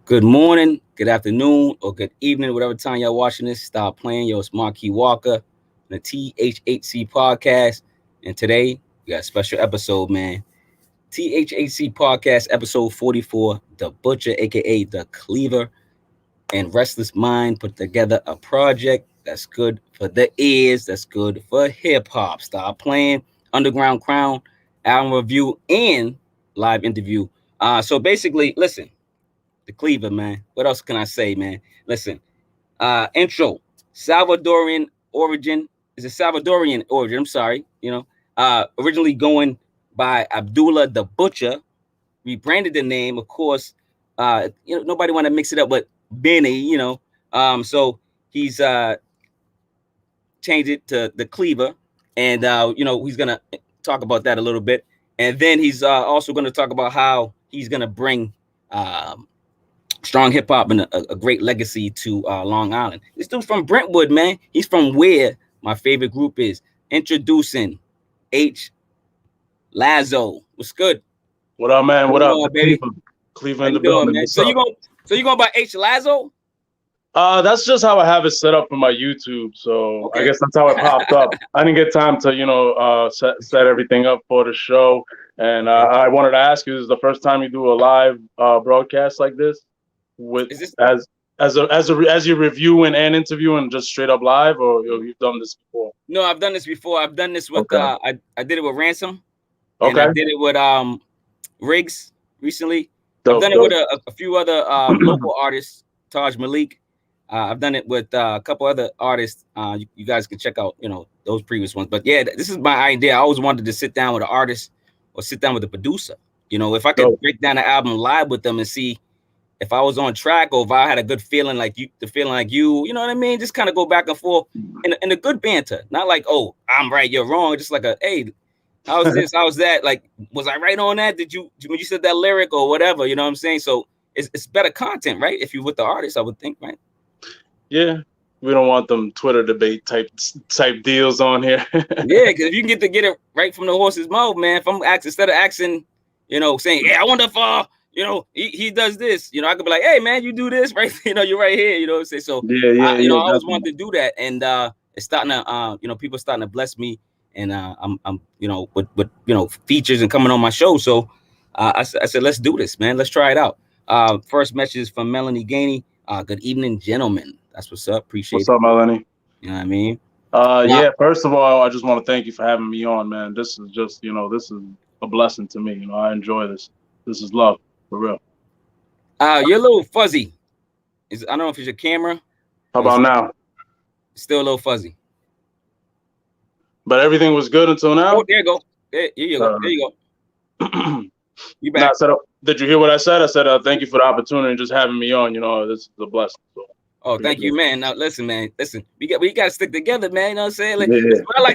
Good morning, good afternoon, or good evening, whatever time y'all watching this. Stop playing. Yo, it's Marquis Walker, the THHC podcast. And today, we got a special episode, man. THHC podcast, episode 44. The Butcher, aka The Cleaver, and Restless M.I.N D put together a project that's good for the ears, that's good for hip hop. Stop playing. Underground Crown, album review, and live interview. So basically, listen, the Cleaver, man. What else can I say, man? Listen, intro, Salvadorian origin. Is a Salvadorian origin. I'm sorry. Originally going by Abdullah the Butcher, rebranded the name, of course. Nobody want to mix it up with Benny, so he's changed it to the Cleaver, and he's gonna talk about that a little bit, and then he's also gonna talk about how he's gonna bring strong hip hop and a great legacy to Long Island. This dude's from Brentwood, man. He's from where my favorite group is. Introducing H. Lazo. What's good? What up, man? What up, baby? Cleveland, the building, man? So you going by H. Lazo? That's just how I have it set up for my YouTube. So okay. I guess that's how it popped up. I didn't get time to, set everything up for the show. And I wanted to ask you, this is the first time you do a live broadcast like this? As you reviewing and interviewing just straight up live, or you've done this before? No, I've done this before. I've done this with I did it with Ransom. And I did it with Riggs recently. I've done it with a few other local artists, Taj Malik. I've done it with a couple other artists. You guys can check out, those previous ones. But yeah, this is my idea. I always wanted to sit down with an artist or sit down with a producer. If I could break down the album live with them and see if I was on track or if I had a good feeling like you, you know what I mean? Just kind of go back and forth in a good banter. Not like, oh, I'm right, you're wrong. Just like hey, how's this? How's that? Like, was I right on that? Did you, when you said that lyric or whatever, you know what I'm saying? So it's better content, right? If you're with the artist, I would think, right? Yeah. We don't want them Twitter debate type deals on here. Yeah, because if you can get it right from the horse's mouth, man. If I'm instead of asking, saying, yeah, I wonder if he does this, I could be like, hey man, you do this, right? You're right here, you know what I'm saying? So I always wanted to do that, and it's starting to people starting to bless me, and I'm with features and coming on my show. So I said, let's do this, man. Let's try it out. First message from Melanie Gainey. Good evening, gentlemen. That's what's up. Appreciate it. What's up, Melanie? You know what I mean? Yeah, first of all, I just want to thank you for having me on, man. This is just, this is a blessing to me. I enjoy this. This is love, for real. You're a little fuzzy. I don't know if it's your camera. How about now? Still a little fuzzy. But everything was good until now? Oh, there you go. There you go. You back. Did you hear what I said? I said, thank you for the opportunity and just having me on. This is a blessing. So, thank you, man. Now, listen, man. Listen, we got to stick together, man. You know what I'm saying?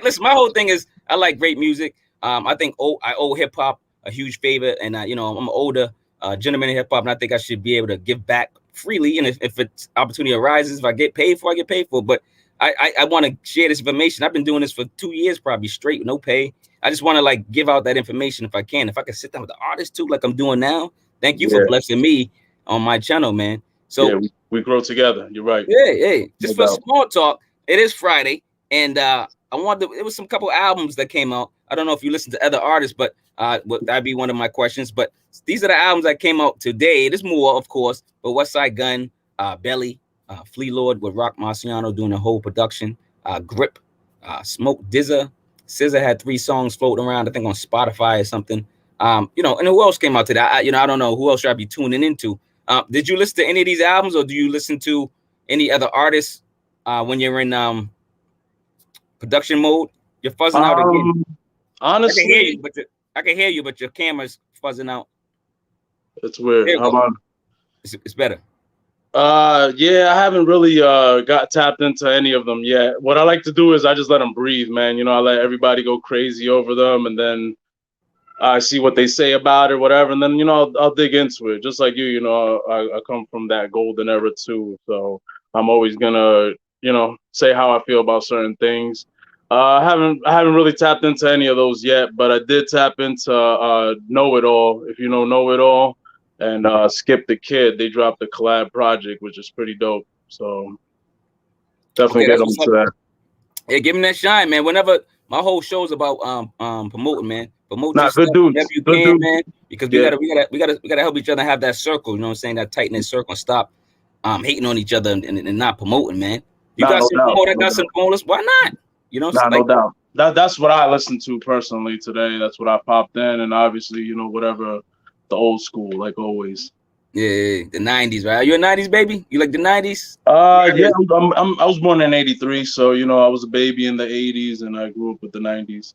Listen, my whole thing is I like great music. I think I owe hip hop a huge favor, and I'm an older gentleman in hip hop, and I think I should be able to give back freely. And if it's opportunity arises, if I get paid for, I get paid for. But I want to share this information. I've been doing this for 2 years, probably straight, no pay. I just want to give out that information if I can. If I can sit down with the artist too, like I'm doing now. Thank you for blessing me on my channel, man. So we grow together. You're right. Yeah. Just for small talk, it is Friday, and it was some couple albums that came out. I don't know if you listen to other artists, but that'd be one of my questions. But these are the albums that came out today. There's more, of course, but Westside Gun, Belly, Flea Lord with Rock Marciano doing the whole production, Grip, Smoke Dizza. SZA had 3 songs floating around, I think on Spotify or something. And who else came out today? I don't know who else should I be tuning into. Did you listen to any of these albums, or do you listen to any other artists when you're in production mode? You're fuzzing out again. Honestly, I can hear you, but your camera's fuzzing out. That's weird. How about it's better? Yeah, I haven't really got tapped into any of them yet. What I like to do is I just let them breathe, man. I let everybody go crazy over them, and then I see what they say about it, whatever, and then I'll dig into it. Just like you, I come from that golden era too, so I'm always gonna say how I feel about certain things. I haven't really tapped into any of those yet, but I did tap into Know It All. If you know Know It All, and Skip the Kid. They dropped a collab project, which is pretty dope. So definitely get on to that. Yeah, give him that shine, man. Whenever my whole show's about promoting, man. Promote your Good stuff dudes. whenever you Good can, dudes. man. Because we gotta help each other have that circle. You know what I'm saying? That tight knit circle. And stop hating on each other and not promoting, man. You got some promoter, got some promoters. Why not? You know, no doubt. That's what I listen to personally today. That's what I popped in, and obviously, you know, whatever the old school, like always. Yeah, the '90s, right? Are you a '90s baby? You like the '90s? Yeah, I was born in '83, so you know, I was a baby in the '80s, and I grew up with the '90s.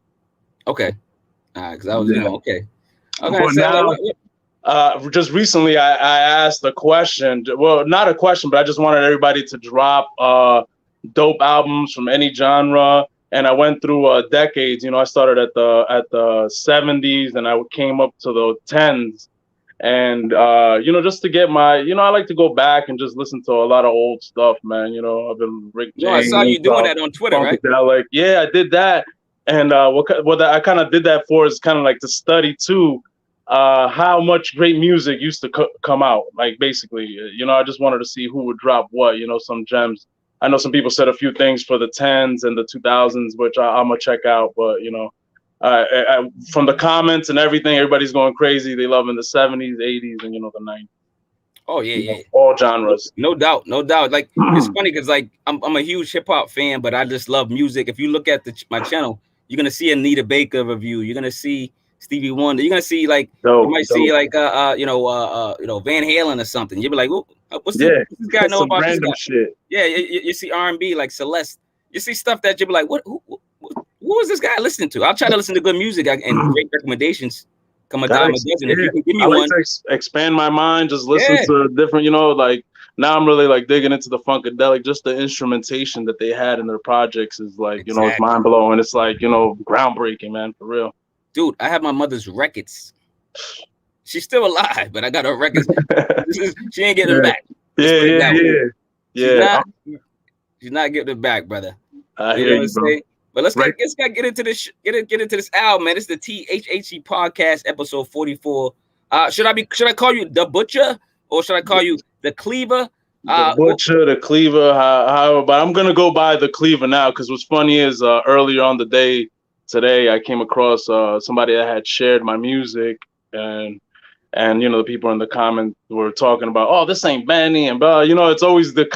Okay, because I was, you know, okay. But now, just recently, I asked a question. Well, not a question, but I just wanted everybody to drop dope albums from any genre. And I went through decades. You know, I started at the '70s, and I came up to the '10s. And you know, just to get my, you know, I like to go back and just listen to a lot of old stuff, man. You know, I've been Rick James. No, I saw you doing that on Twitter, right? Like, yeah, I did that. And what I kind of did that for is kind of like to study too, how much great music used to come out. Like basically, you know, I just wanted to see who would drop what. You know, some gems. I know some people said a few things for the '10s and the 2000s, which I'm gonna check out. But you know, from the comments and everything, everybody's going crazy. They love in the '70s, '80s, and you know the '90s. Oh yeah. All genres. No doubt. Like it's funny because like I'm a huge hip hop fan, but I just love music. If you look at my channel, you're gonna see Anita Baker review. You're gonna see Stevie Wonder. You're gonna see like you might see like you know Van Halen or something. You'll be like, what's this guy know about this guy? Shit. Yeah, you see R&B like Celeste. You see stuff that you'll be like, who is this guy listening to? I'll try to listen to good music and great recommendations. Come a dime a dozen. If you can give me one, to expand my mind. Just listen to different. You know, like now I'm really like digging into the funkadelic. Just the instrumentation that they had in their projects is like, you know, it's mind blowing. It's like, you know, groundbreaking, man, for real. Dude, I have my mother's records. She's still alive, but I got her records. She ain't getting them back. Yeah. She's not getting it back, brother. I hear you, bro. But let's get into this. Get into this album, man. It's the THHC podcast, episode 44. Should I call you the Butcher or should I call you the Cleaver? The Butcher, the Cleaver. However, but I'm gonna go by the Cleaver now because what's funny is earlier on the day today, I came across somebody that had shared my music and you know the people in the comments were talking about, oh, this ain't Benny and blah. You know, it's always the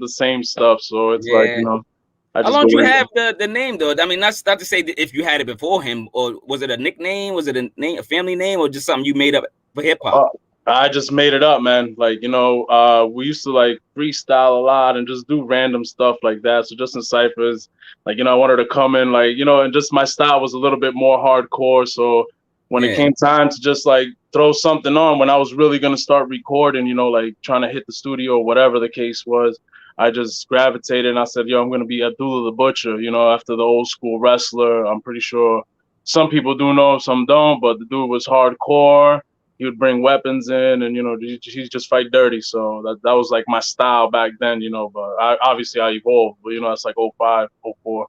same stuff. So it's like, you know. How long do you have the name though? I mean, not to say that if you had it before him, or was it a nickname? Was it a family name, or just something you made up for hip hop? I just made it up, man. Like, you know, we used to like freestyle a lot and just do random stuff like that. So just in ciphers, like, you know, I wanted to come in like, you know, and just my style was a little bit more hardcore. So when it came time to just like throw something on, when I was really gonna start recording, you know, like trying to hit the studio or whatever the case was, I just gravitated and I said, yo, I'm going to be Abdullah the Butcher, you know, after the old school wrestler. I'm pretty sure some people do know, some don't, but the dude was hardcore. He would bring weapons in and, you know, he just fight dirty. So that was like my style back then, you know, but obviously I evolved, but, you know, it's like 05, 04.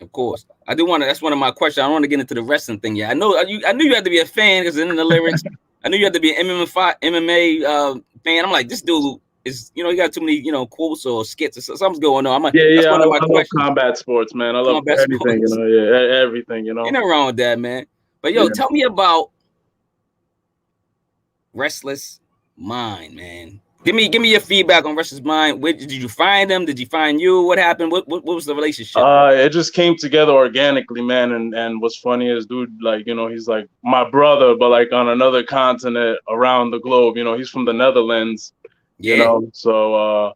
Of course. I do want to, that's one of my questions. I don't want to get into the wrestling thing yet. I knew you had to be a fan because in the lyrics, I knew you had to be an MMA fan. I'm like, this dude is, you know, you got too many, you know, quotes or skits or something's going on. That's one of my questions. I love combat sports, man. I love everything, sports. You know, everything, you know. Ain't nothing wrong with that, man. But yo, tell me about Restless M.I.N, man. Give me your feedback on Restless M.I.N. Where did you find them? Did you find you? What happened? What was the relationship? It just came together organically, man. And what's funny is, dude, like, you know, he's like my brother, but like on another continent around the globe. You know, he's from the Netherlands. You know, so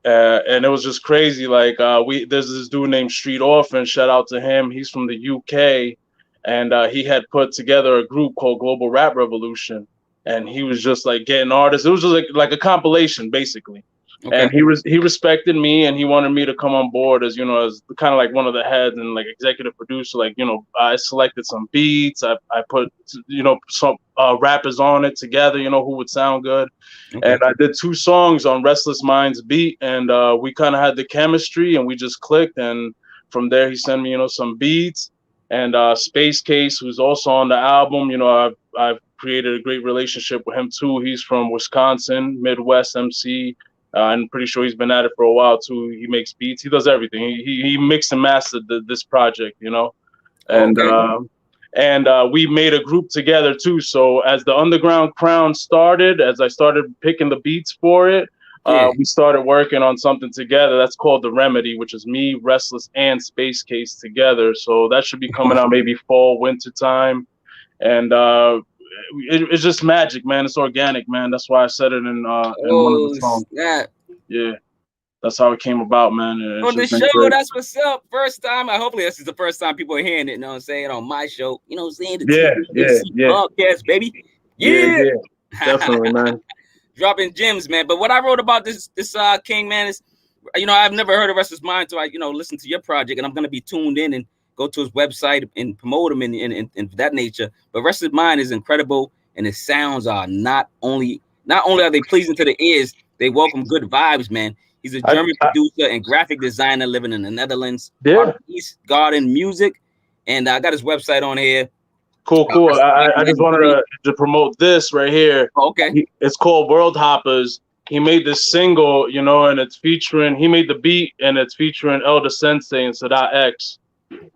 and it was just crazy. Like there's this dude named Street Orphan. Shout out to him. He's from the UK, and he had put together a group called Global Rap Revolution. And he was just like getting artists. It was just like a compilation, basically. Okay. And he respected me, and he wanted me to come on board as, you know, as kind of like one of the heads and like executive producer. Like, you know, I selected some beats. I put, you know, some rappers on it together, you know, who would sound good. Okay. And I did 2 songs on Restless M.I.N.'s beat, and we kind of had the chemistry, and we just clicked. And from there, he sent me, you know, some beats. And Space Case, who's also on the album, you know, I've created a great relationship with him too. He's from Wisconsin, Midwest MC. I'm pretty sure he's been at it for a while too. He makes beats. He does everything. He mixed and mastered this project, you know. And Okay. we made a group together too. So as the Underground Crown started, as I started picking the beats for it, Yeah. we started working on something together. That's called The Remedy, which is me, Restless, and Space Case together. So that should be coming out maybe fall, winter time. And it's just magic, man. It's organic, man. That's why I said it in one of the Oh songs. snap! Yeah, that's how it came about, man. And it's On the just been show, great. that's what's up. First time. Hopefully this is the first time people are hearing it. You know what I'm saying? On my show, you know what I'm saying? The Yeah, yeah, THHC yeah, podcast, baby. yeah, Yeah. yeah. Definitely, man. Dropping gems, man. But what I wrote about this King, man, is, you know, I've never heard of Restless Mind until I, you know, listen to your project, and I'm gonna be tuned in and go to his website and promote him and that nature. But Restless Mind is incredible, and his sounds are not only are they pleasing to the ears, they welcome good vibes, man. He's a German I producer and graphic designer living in the Netherlands. yeah. East Garden Music, and I got his website on here. Cool, cool. I just wanted Restless to promote this right here. Oh, okay. It's called World Hoppers. He made this single, you know, and it's featuring. He made the beat, and it's featuring Elder Sensei and Sadat X.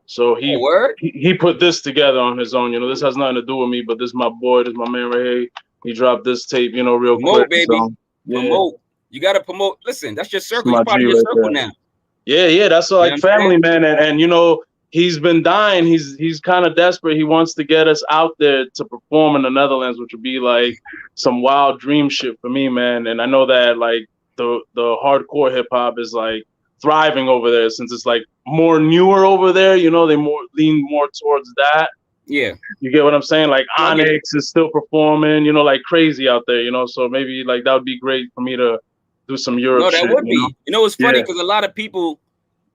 So Oh, word. he put this together on his own. You know, this has nothing to do with me, but this is my boy. This is my man right here. He dropped this tape, you know, real Promote, quick. baby. So yeah, Promote. You gotta promote. Listen, that's your it's circle. He's my part of G your right circle there. now. Yeah, yeah, that's You know like what I'm family, saying? man. And you know, he's been dying. He's kind of desperate. He wants to get us out there to perform in the Netherlands, which would be like some wild dream shit for me, man. And I know that like the hardcore hip hop is like thriving over there since it's like more newer over there. You know, they lean more towards that. Yeah. You get what I'm saying? Like No, I get it. Onyx is still performing, you know, like crazy out there, you know. So maybe like that would be great for me to do some Europe No, that shit, would you know? be. You know, it's funny Yeah. because a lot of people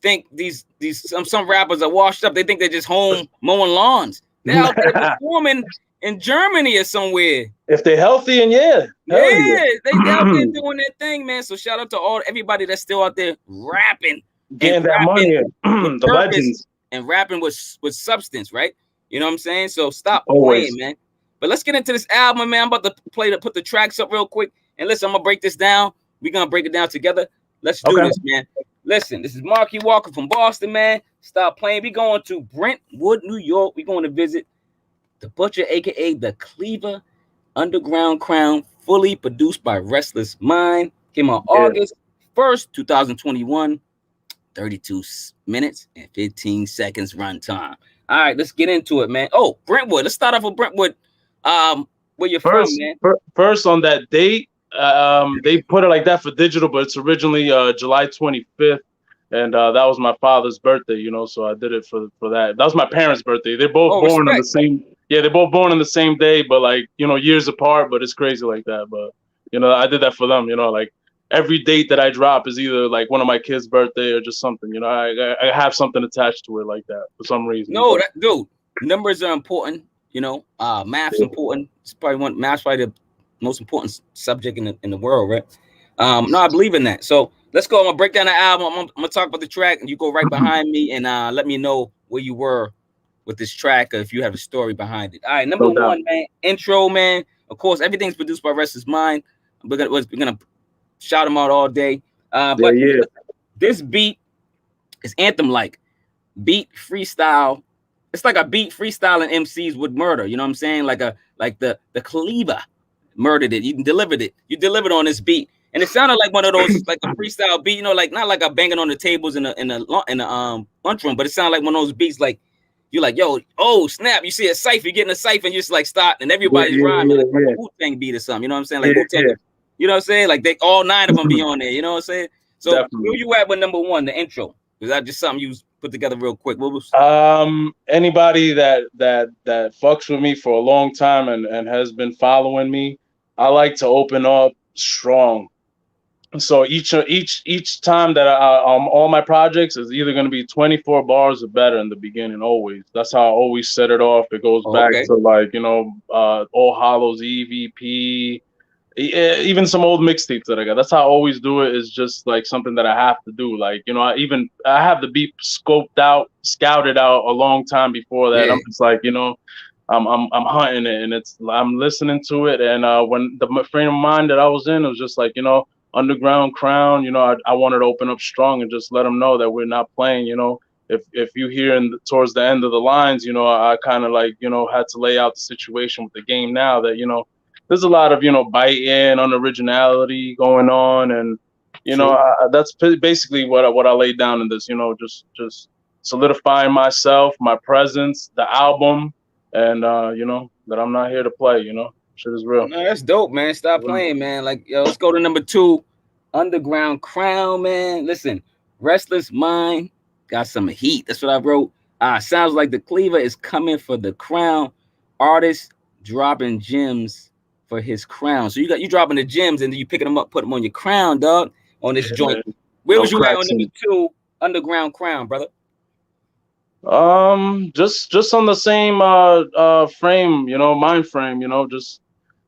think these some rappers are washed up. They think they're just home mowing lawns. They're out there performing in Germany or somewhere. If they're healthy and yeah, hell Yeah, they out there yeah. doing their thing, man. So shout out to everybody that's still out there rapping and Getting that rapping money, with the purpose legends. and rapping with substance, right? You know what I'm saying? So stop playing, Always. man. But let's get into this album, man. I'm about to put the tracks up real quick. And listen, I'm gonna break this down. We're gonna break it down together. Let's do Okay. this, man. Listen, this is Marquis Walker from Boston, man. Stop playing. We going to Brentwood, New York. We going to visit the Butcher, aka the Cleaver Underground Crown, fully produced by Restless Mind. Came out Yeah. August 1st, 2021. 32 minutes and 15 seconds runtime. All right, let's get into it, man. Oh, Brentwood. Let's start off with Brentwood. Where you're from, man? First on that date, they put it like that for digital, but it's originally July 25th, and that was my father's birthday, you know. So I did it for that. That was my parents' birthday. They're both born on the same. Yeah, they're both born on the same day, but like, you know, years apart. But it's crazy like that. But you know, I did that for them. You know, like every date that I drop is either like one of my kids' birthday or just something. You know, I have something attached to it like that for some reason. No, dude, numbers are important. You know, math's important. It's probably math's probably the most important subject in the world, right? No, I believe in that. So let's go. I'm gonna break down the album. I'm gonna talk about the track, and you go right behind me and let me know where you were with this track, or if you have a story behind it. All right, number one, man, intro, man. Of course, everything's produced by Restless Mind. We're gonna shout them out all day. But this beat is anthem-like. Beat freestyle. It's like a beat freestyling MCs would murder. You know what I'm saying? Like the Cleaver murdered it. You delivered it. You delivered on this beat, and it sounded like one of those like a freestyle beat. You know, like not like a banging on the tables in the lunchroom, but it sounded like one of those beats like. You're like, yo, oh, snap. You see a cipher, you're getting a cipher, and you just like start, and everybody's rhyming like a Wu-Tang beat or something. You know what I'm saying? Like Wu-Tang. You know what I'm saying? Like they all 9 of them be on there. You know what I'm saying? So where you at with number one, the intro? Was that just something you put together real quick? What was anybody that fucks with me for a long time and has been following me, I like to open up strong. So each time that all my projects is either going to be 24 bars or better in the beginning. Always, that's how I always set it off. It goes back to like, you know, All Hallows EVP, even some old mixtapes that I got. That's how I always do it. Is just like something that I have to do. Like, you know, I have the beat scouted out a long time before that. I'm just like, you know, I'm hunting it, and I'm listening to it. And when the frame of mind that I was in, it was just like, underground crown. I wanted to open up strong and just let them know that we're not playing. If you hear towards the end of the lines, I kind of like, had to lay out the situation with the game now that, there's a lot of, bite-in, unoriginality going on. And, that's basically what I laid down in this, just solidifying myself, my presence, the album, and, that I'm not here to play, shit is real. No, that's dope, man. Stop playing, man. Like, yo, let's go to number 2, Underground Crown, man. Listen, Restless M.I.N D got some heat. That's what I wrote. Sounds like the Cleaver is coming for the crown. Artist dropping gems for his crown. So you dropping the gems and then you picking them up, put them on your crown, dog. On this joint. Man. Where was you at on number 2, Underground Crown, brother? Just on the same frame, mind frame, just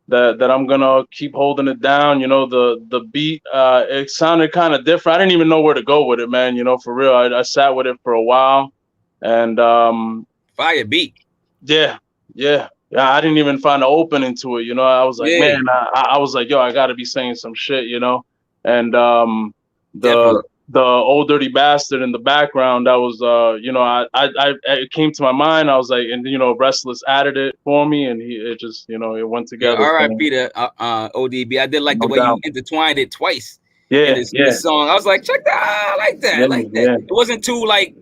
that I'm gonna keep holding it down. The beat, it sounded kind of different. I didn't even know where to go with it, man. For real. I sat with it for a while, and fire beat. Yeah. I didn't even find an opening to it. I was like, man, I was like, yo, I gotta be saying some shit, and the Old Dirty Bastard in the background, that was I it came to my mind. I was like, and Restless added it for me, and it just it went together. All right, Peter, ODB. I did like the way you intertwined it twice. Yeah, in this song. I was like, check that. I like that. I like that. Yeah. It wasn't too like,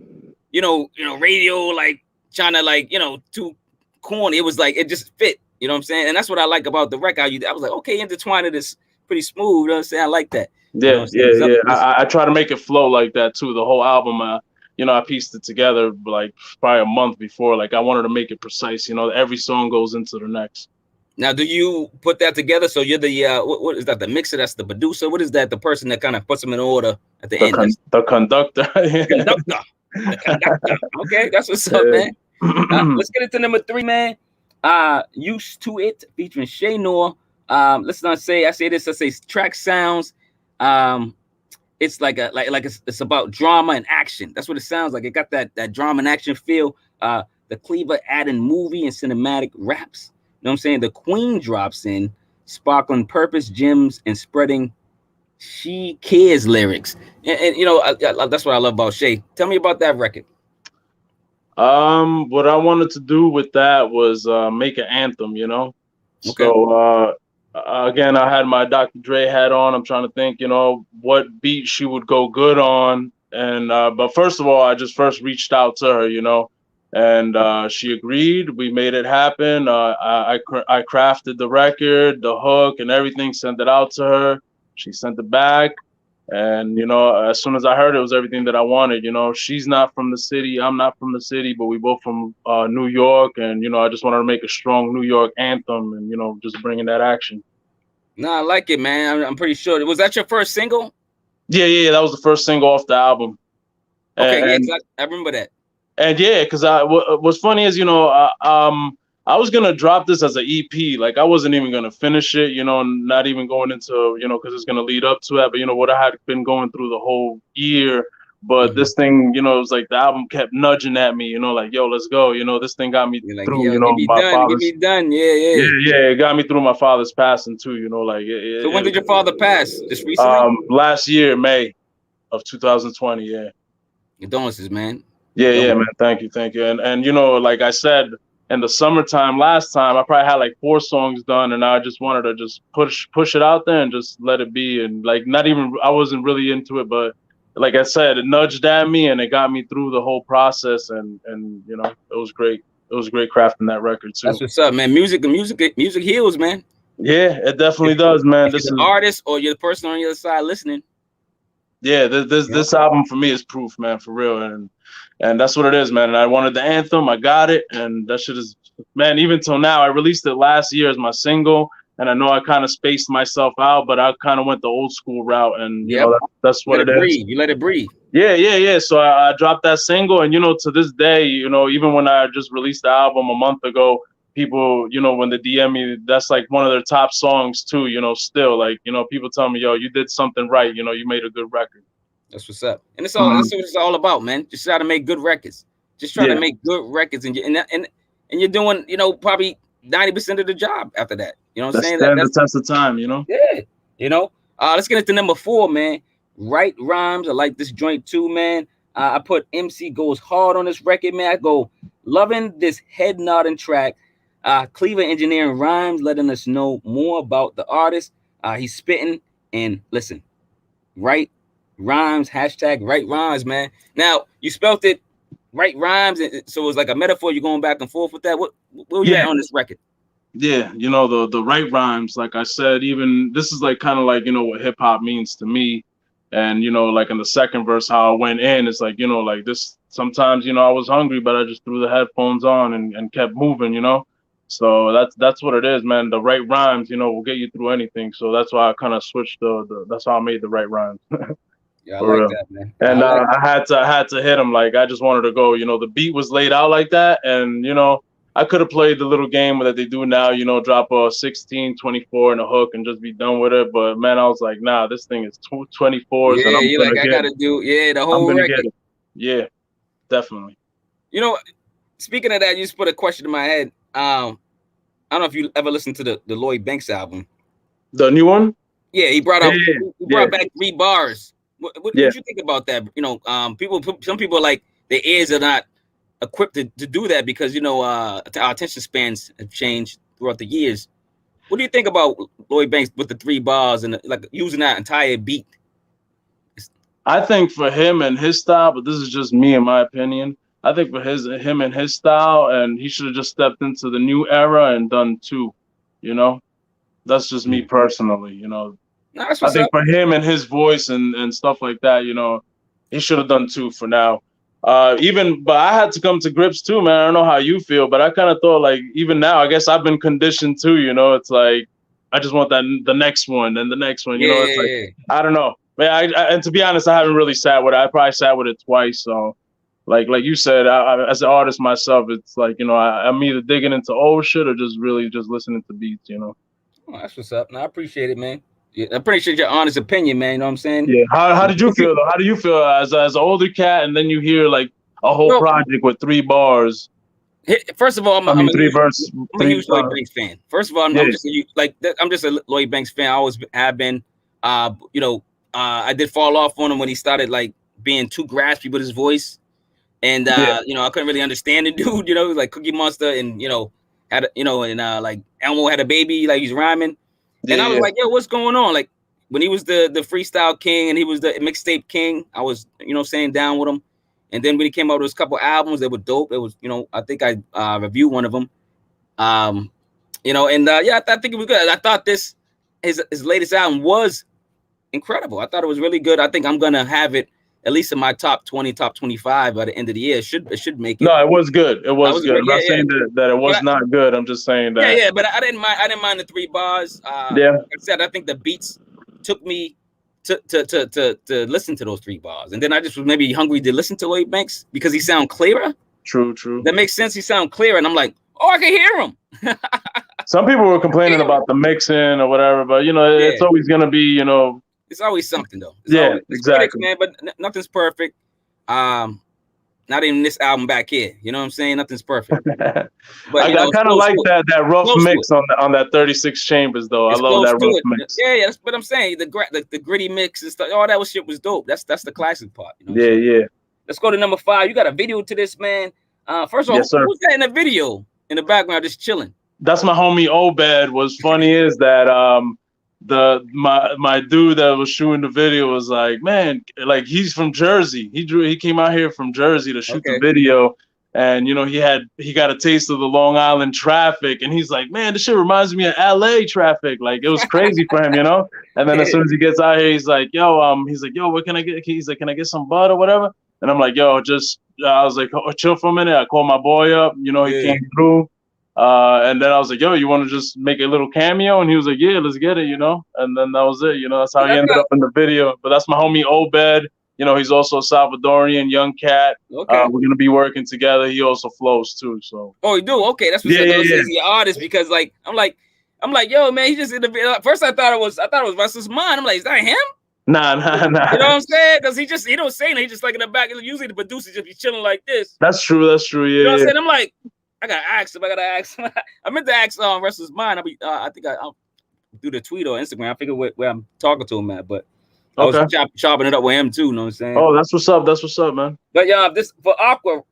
radio, like trying to like, too corny. It was like, it just fit. You know what I'm saying? And that's what I like about the record. I was like, okay, intertwined it is pretty smooth. You know what I'm saying? I like that. Yeah, yeah. I try to make it flow like that too. The whole album, I pieced it together like probably a month before. Like I wanted to make it precise. Every song goes into the next. Now, do you put that together? So you're the what is that? The mixer? That's the producer. What is that? The person that kind of puts them in order at the end. The conductor. The conductor. Okay, that's what's up, man. Let's get into number 3, man. Used to It featuring Che-Noir. Let's not say I say this. I say track sounds. It's like it's about drama and action. That's what it sounds like. It got that drama and action feel. The Cleaver adding movie and cinematic raps. You know what I'm saying? The Queen drops in, sparkling purpose, gems, and spreading She Cares lyrics. And that's what I love about Shay. Tell me about that record. What I wanted to do with that was make an anthem, Okay. So again, I had my Dr. Dre hat on. I'm trying to think, what beat she would go good on. And but first of all, I just first reached out to her, and she agreed. We made it happen. I crafted the record, the hook, and everything. Sent it out to her. She sent it back, and as soon as I heard it, was everything that I wanted. She's not from the city. I'm not from the city, but we both from New York, and I just wanted to make a strong New York anthem, and just bringing that action. No, I like it, man. I'm pretty sure. Was that your first single? Yeah, that was the first single off the album. Okay, I remember that. And yeah, because what's funny is, I was gonna drop this as an EP. Like I wasn't even gonna finish it, not even going into, because it's gonna lead up to that. But what I had been going through the whole year. But this thing, it was like the album kept nudging at me, like, yo, let's go. This thing got me like, through, get me done. Yeah, it got me through my father's passing too, So when did your father pass? Just recently? Last year, May of 2020. Yeah. Condolences, man. Yeah, man. Thank you. And like I said, in the summertime last time, I probably had like 4 songs done, and I just wanted to just push it out there and just let it be. And like I wasn't really into it, but like I said, it nudged at me and it got me through the whole process, and it was great. It was great crafting that record too. That's what's up, man. Music heals, man. Yeah, it definitely does, man. This is an artist or you're the person on the other side listening. Yeah, this album for me is proof, man, for real, and that's what it is, man. And I wanted the anthem, I got it, and that shit is, man. Even till now, I released it last year as my single, and I know I kind of spaced myself out, but I kind of went the old school route, and that's what it is. You let it breathe. Yeah. So I dropped that single, and to this day, even when I just released the album a month ago, people, when they DM me, that's like one of their top songs too, still like, people tell me, yo, you did something right. You made a good record. That's what's up. And that's what it's all about, man. Just try to make good records. Just try to make good records. And and you're doing, probably 90% of the job after that. You know what I'm That saying? stand the That's test of time, you know? yeah. Let's get into number 4, man. Right Rhymes. I like this joint too, man. I put MC goes hard on this record, man. I go loving this head nodding track. Cleveland Engineering Rhymes letting us know more about the artist. He's spitting and listen, right rhymes, hashtag right rhymes, man. Now you spelt it right rhymes, so it was like a metaphor. You're going back and forth with that. What were you at on this record? Yeah, the right rhymes, like I said, even this is like kind of like, what hip hop means to me. And, like in the second verse, how I went in, it's like, like this, sometimes, I was hungry, but I just threw the headphones on and kept moving. So that's what it is, man. The right rhymes, will get you through anything. So that's why I kind of switched that's how I made the right rhymes. Yeah, I For like real. that, man. And I had to hit him. Like, I just wanted to go, the beat was laid out like that. And, I could have played the little game that they do now, drop a 16, 24 in a hook and just be done with it. But man, I was like, nah, this thing is 24s and Yeah, I'm you're gonna like, I get gotta it. do the I'm whole gonna record. get it. Yeah, definitely. Speaking of that, you just put a question in my head. I don't know if you ever listened to the Lloyd Banks album. The new one? Yeah, he brought back 3 bars. What you think about that? Some people are like their ears are not equipped to do that because our attention spans have changed throughout the years. What do you think about Lloyd Banks with the 3 bars and like using that entire beat? I think for him and his style, but this is just me in my opinion. I think for him and his style, and he should have just stepped into the new era and done 2. That's just me personally. That's I what's think up. for him and his voice and stuff like that, he should have done 2 for now. But I had to come to grips too, man. I don't know how you feel, but I kind of thought like even now, I guess I've been conditioned too. It's like I just want the next one and the next one. It's like I don't know, man. And to be honest, I haven't really sat with it. I probably sat with it twice. So like you said, as an artist myself, it's like I'm either digging into old shit or just really just listening to beats. Oh, that's what's up. No, I appreciate it, man. Yeah, I appreciate your honest opinion, man. You know what I'm saying? Yeah. How did you feel though? How do you feel as an older cat, and then you hear like a whole project with 3 bars? First of all, I'm a 3 verses. I'm a huge Lloyd Banks fan. First of all, I'm just a Lloyd Banks fan. I always have been. I did fall off on him when he started like being too graspy with his voice, and I couldn't really understand the dude. It was like Cookie Monster, and like Elmo had a baby, like he's rhyming, and I was like, yo, what's going on? Like when he was the freestyle king and he was the mixtape king, I was saying down with him. And then when he came out with his couple albums, they were dope. It was, I think I reviewed one of them. I think it was good. I thought his latest album was incredible. I thought it was really good. I think I'm gonna have it at least in my top 20, top 25 by the end of the year. It should make it. No, it was good. It was good. I'm not saying that it was not good. I'm just saying that. Yeah, but I didn't mind the 3 bars. Like I said, I think the beats took me to listen to those 3 bars, and then I just was maybe hungry to listen to Lloyd Banks because he sound clearer. True. That makes sense. He sound clearer, and I'm like, oh, I can hear him. Some people were complaining about the mixing or whatever, but it's always gonna be It's always something though. Exactly, critics, man. But nothing's perfect. Not even this album back here. You know what I'm saying? Nothing's perfect. But I kind of like that rough mix on that 36 chambers though. I love that rough mix. Yeah, that's what I'm saying. The gritty mix and stuff. All that shit was dope. That's the classic part. Yeah. Let's go to number 5. You got a video to this, man. First of all, who's that in the video in the background just chilling? That's my homie Obed. What's funny is that my dude that was shooting the video was like, man, like he's from Jersey. He came out here from Jersey to shoot the video, and he got a taste of the Long Island traffic, and he's like, man, this shit reminds me of LA traffic. Like it was crazy for him, And then as soon as he gets out here, he's like, yo, what can I get? He's like, can I get some bud or whatever? And I'm like, yo, I was like, oh, chill for a minute. I called my boy up, he came through. And then I was like, yo, you want to just make a little cameo? And he was like, yeah, let's get it, And then that was it, that's how he ended up in the video. But that's my homie Obed. He's also a Salvadorian young cat. Okay. We're going to be working together. He also flows too, so. Oh, you do? Okay, that's what he's the artist, because like, I'm like, yo, man, he just in the video. First I thought it was Restless M.I.N. I'm like, is that him? Nah. You know what I'm saying? Because he don't say anything. He just like in the back. Usually the producer just be chilling like this. That's true. Yeah. You know what I'm saying? I'm like, I gotta ask him. I meant to ask Restless M.I.N. I think I'll do the tweet or Instagram. I figure where I'm talking to him at, but I was chopping it up with him too. You know what I'm saying? Oh, that's what's up. That's what's up, man. But yeah, this for Agua.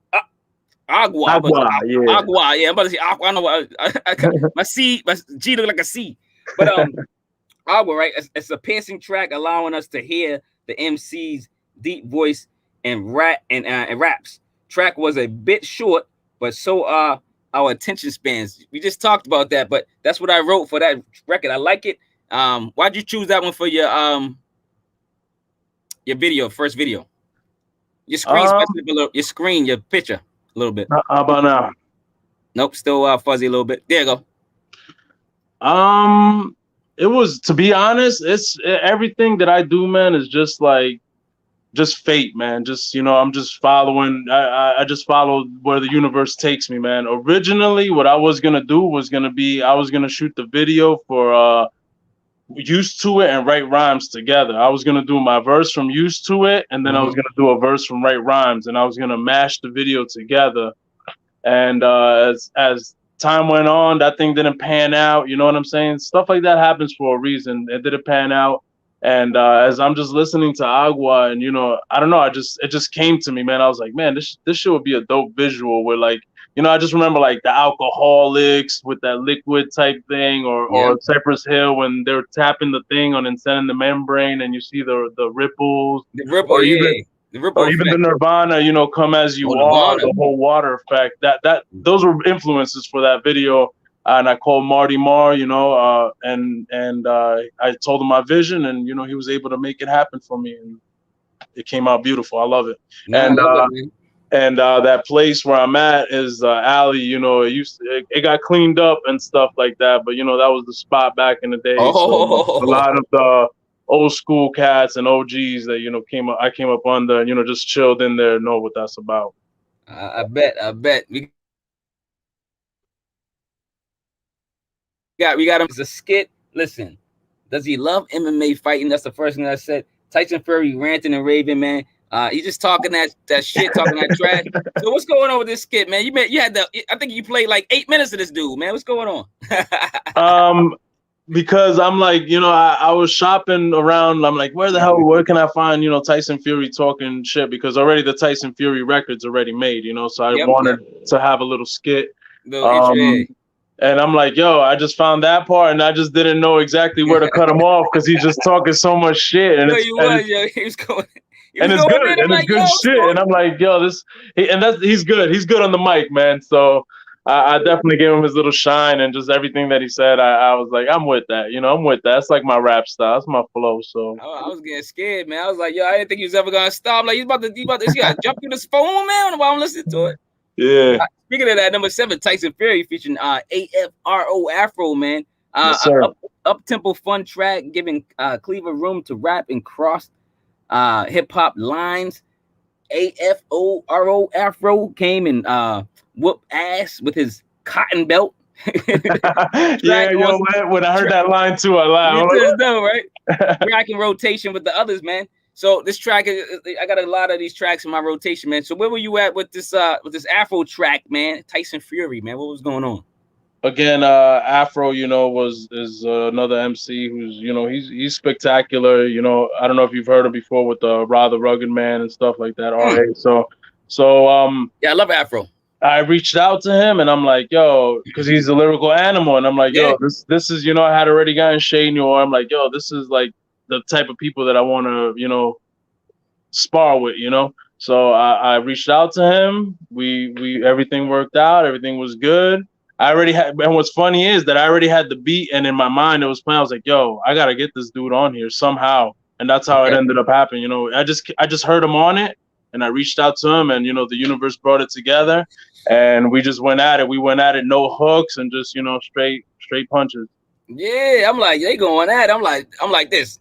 Agua, yeah. Agua, yeah. I'm about to say Agua. I know what my G look like a C, but Agua, right? It's a piercing track allowing us to hear the MC's deep voice and raps. Track was a bit short, but so are our attention spans. We just talked about that, but that's what I wrote for that record. I like it. Why'd you choose that one for your video, first video? Your screen, your picture a little bit. How about now? Nope, still fuzzy a little bit. There you go. It was, to be honest, it's everything that I do, man, is just fate, man. Just, I'm just following. I just follow where the universe takes me, man. Originally, what I was gonna do was I was gonna shoot the video for Used to It and Write Rhymes together. I was gonna do my verse from Used to It, and then I was gonna do a verse from Write Rhymes, and I was gonna mash the video together. And as time went on, that thing didn't pan out. You know what I'm saying? Stuff like that happens for a reason. It didn't pan out. And as I'm just listening to Agua, and I don't know, it just came to me, man. I was like, man, this shit would be a dope visual where, like, I just remember like the Alcoholics with that liquid type thing, or Cypress Hill when they're tapping the thing on and sending the membrane, and you see the ripples, or even the Nirvana, Come As You Are, the whole water effect. Those were influences for that video. And I called Marty Marr, and I told him my vision, and he was able to make it happen for me, and it came out beautiful. I love it. And that place where I'm at is alley. It got cleaned up and stuff like that, but that was the spot back in the day. So a lot of the old school cats and OGs that I came up under, just chilled in there, know what that's about. I bet we got him as a skit. Listen, does he love MMA fighting? That's the first thing I said. Tyson Fury ranting and raving, man. He's just talking that shit, talking that trash. So what's going on with this skit, man? I think you played like 8 minutes of this dude, man. What's going on? Because I'm like, I was shopping around. I'm like, where can I find, Tyson Fury talking shit? Because already the Tyson Fury record's already made, so I wanted to have a little skit. And I'm like, yo, I just found that part, and I just didn't know exactly where to cut him off because he's just talking so much shit. And it's good shit. And I'm like, yo, he's good. He's good on the mic, man. So I definitely gave him his little shine, and just everything that he said, I was like, I'm with that. I'm with that. That's like my rap style. That's my flow. So I was getting scared, man. I was like, yo, I didn't think he was ever gonna stop. Like he's about to jump through this phone, man, while I'm listening to it. Yeah. Speaking of that, number 7, Tyson Fury featuring AFRO Afro, man. Yes, sir. Up-tempo fun track, giving Cleaver room to rap and cross hip-hop lines. AFRO Afro came and whooped ass with his cotton belt. Yeah, yo, man, when I heard that line too, I laughed. You just know, right? Track in rotation with the others, man. So this track, I got a lot of these tracks in my rotation, man. So where were you at with this Afro track, man? Tyson Fury, man. What was going on? Again, Afro, is another MC who's, he's spectacular. I don't know if you've heard him before with the Rather Rugged Man and stuff like that. RA. So yeah, I love Afro. I reached out to him and I'm like, yo, because he's a lyrical animal, and I'm like, yo, this is, I had already gotten Che-Noir. I'm like, yo, this is like the type of people that I want to, spar with, So I reached out to him. We everything worked out. Everything was good. I already had, and what's funny is that I already had the beat, and in my mind it was playing. I was like, yo, I gotta get this dude on here somehow, and that's how it ended up happening. I just heard him on it, and I reached out to him, and the universe brought it together, and we just went at it. We went at it, no hooks, and just straight punches. Yeah, I'm like, they going at it. I'm like this.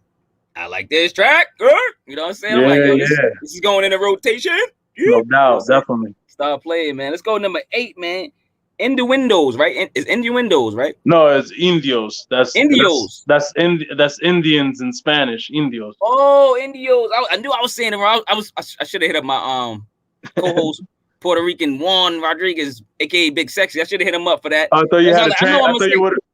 I like this track. You know what I'm saying? Yeah, I'm like, yo, this is going in a rotation. No doubt, definitely. Start playing, man. Let's go number 8, man. Innuendos, right? It's Innuendos, right? No, it's Indios. That's Indios. That's Indians in Spanish. Indios. Oh, Indios. I knew I was saying it wrong. I should have hit up my co-host Puerto Rican Juan Rodriguez, aka Big Sexy. I should have hit him up for that. I thought you had a I know I'm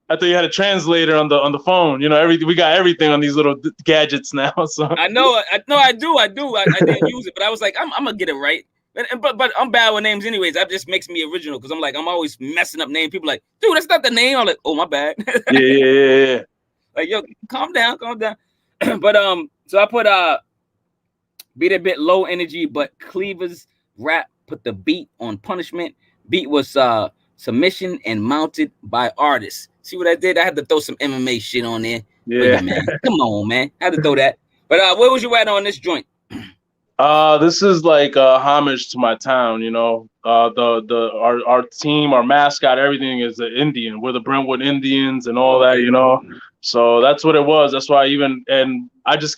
I thought you had a translator on the phone. You know, everything, we got everything on these little gadgets now. So I know I do. I didn't use it, but I was like, I'm gonna get it right. But I'm bad with names anyways. That just makes me original because I'm always messing up names. People like, dude, that's not the name. I'm like, oh, my bad. yeah. Like, yo, calm down. But so I put beat a bit low energy, but Cleaver's rap put the beat on punishment. Beat was submission and mounted by artists. See what I did? I had to throw some MMA shit on there. Yeah, man. Come on, man. I had to throw that. But where was you at on this joint? This is like homage to my town, you know. Our team, our mascot, everything is an Indian. We're the Brentwood Indians and all that, you know. So that's what it was. That's why I just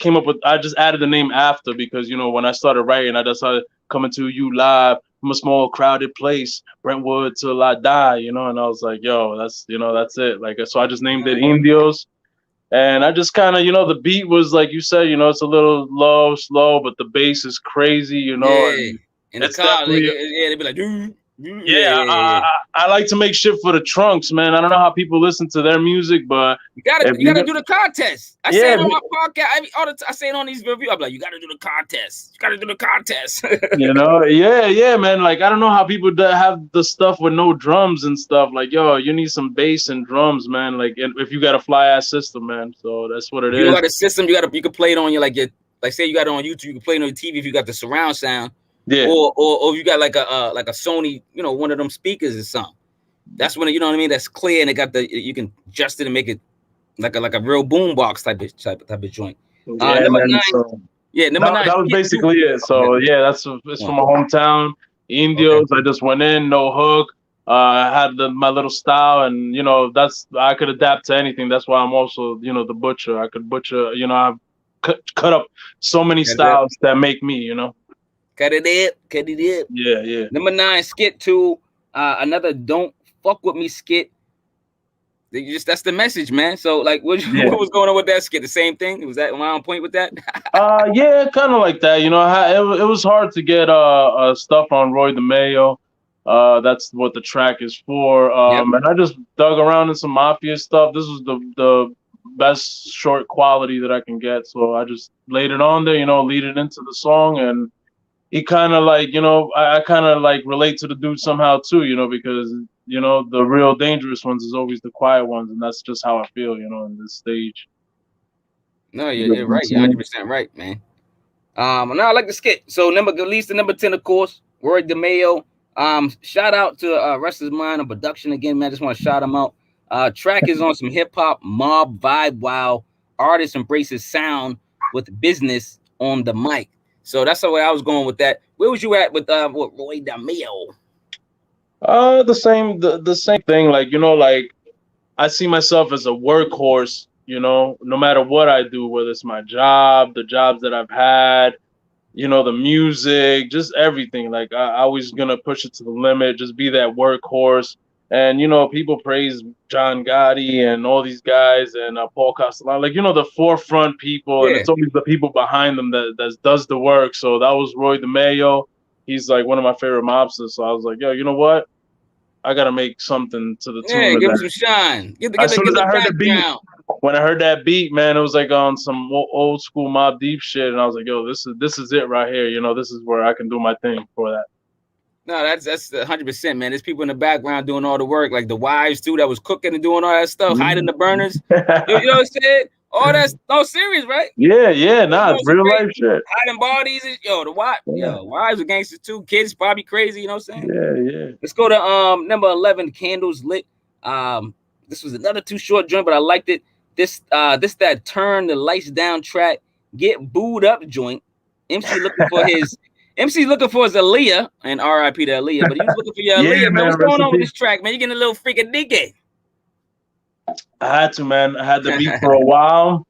added the name after because, you know, when I started writing, I just started coming to you live from a small crowded place, Brentwood till I die, you know. And I was like, yo, that's it. Like, so I just named it Indios. And I just kind of, you know, the beat was like you said, you know, it's a little low, slow, but the bass is crazy, you know. Yeah. And in the car, they'd be like, dude. I like to make shit for the trunks, man. I don't know how people listen to their music, but you gotta do the contest. I say it on my podcast. I say it on these reviews. I'm like, you gotta do the contest. You know, yeah, man. Like, I don't know how people have the stuff with no drums and stuff. Like, yo, you need some bass and drums, man. Like, if you got a fly ass system, man. So that's what it is. You got a system. You can play it on your like say you got it on YouTube. You can play it on your TV if you got the surround sound. Yeah. Or if you got like a Sony, you know, one of them speakers or something. That's when, you know what I mean. That's clear and it got you can adjust it and make it like a real boom box type of joint. Yeah, number man, 9. so Number 9. That was basically it. So yeah, it's from my hometown, Indios. Okay. I just went in, no hook. I had my little style, and you know I could adapt to anything. That's why I'm also, you know, the butcher. I could butcher. You know, I've cut up so many styles that make me. You know. Cut it in. Yeah. Number 9, Skit 2. Another Don't Fuck With Me skit. That's the message, man. So like, what was going on with that skit? The same thing? Was that am I on point with that? Yeah, kind of like that. You know, it was hard to get stuff on Roy DeMeo. That's what the track is for. And I just dug around in some mafia stuff. This was the best short quality that I can get. So I just laid it on there, you know, lead it into the song, and he kind of like, you know, I kind of like relate to the dude somehow too, you know, because, you know, the real dangerous ones is always the quiet ones, and that's just how I feel, you know, in this stage. No, you're right. You're 100% right, man. And I like the skit. So released the number 10, of course, Roy DeMeo. Shout out to Restless M.I.N. on production again, man. I just want to shout him out. Track is on some hip hop mob vibe while artist embraces sound with business on the mic. So that's the way I was going with that. Where was you at with Roy DeMeo? The same thing. Like, you know, like I see myself as a workhorse, you know, no matter what I do, whether it's my job, the jobs that I've had, you know, the music, just everything. Like I always gonna push it to the limit, just be that workhorse. And, you know, people praise John Gotti and all these guys and Paul Castellano, like, you know, the forefront people, and it's always the people behind them that does the work. So that was Roy DeMeo. He's like one of my favorite mobsters. So I was like, yo, you know what? I gotta make something to the tune. Yeah, give him some shine. As soon as I heard the beat, when I heard that beat, man, it was like on some old school Mobb Deep shit, and I was like, yo, this is it right here. You know, this is where I can do my thing for that. No, that's 100%, man. There's people in the background doing all the work, like the wives too, that was cooking and doing all that stuff, hiding the burners. You know what I'm saying? All that's no serious, right? Yeah, nah, it's real life shit. Hiding bodies, the wives are gangsters too. Kids probably crazy, you know what I'm saying? Yeah. Let's go to number 11, Candles Lit. This was another too short joint, but I liked it. This that turn the lights down track, get booed up joint. MC looking for his Aaliyah, and R.I.P. to Aaliyah, but he was looking for your Aaliyah, man. What's going on with this track, man? You getting a little freaking diggy. I had to, man. I had the beat for a while,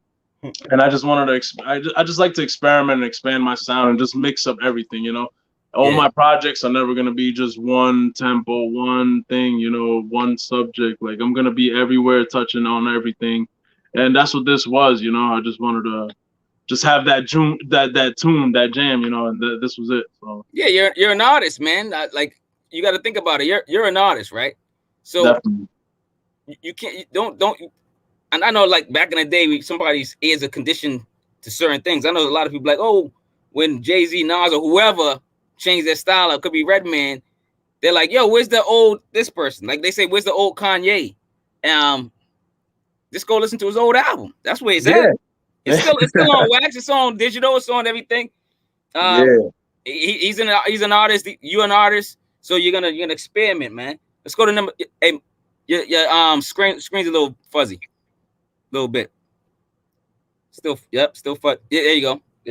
and I just wanted to. I just like to experiment and expand my sound and just mix up everything, you know. All my projects are never gonna be just one tempo, one thing, you know, one subject. Like I'm gonna be everywhere, touching on everything, and that's what this was, you know. I just wanted to just have that tune, that jam, you know, and this was it. So yeah, you're an artist, man. Like you got to think about it. You're an artist, right? So definitely. you can't don't. And I know, like back in the day, somebody's ears are conditioned to certain things. I know a lot of people like, oh, when Jay-Z, Nas, or whoever changed their style, it could be Redman. They're like, yo, where's the old this person? Like they say, where's the old Kanye? Just go listen to his old album. That's where it's at. Yeah. It's still on wax. It's on digital. It's on everything. Yeah. He's an artist. You an artist, so you're gonna experiment, man. Let's go to number. Hey, your screen's a little fuzzy, a little bit. Still fuzzy. Yeah, there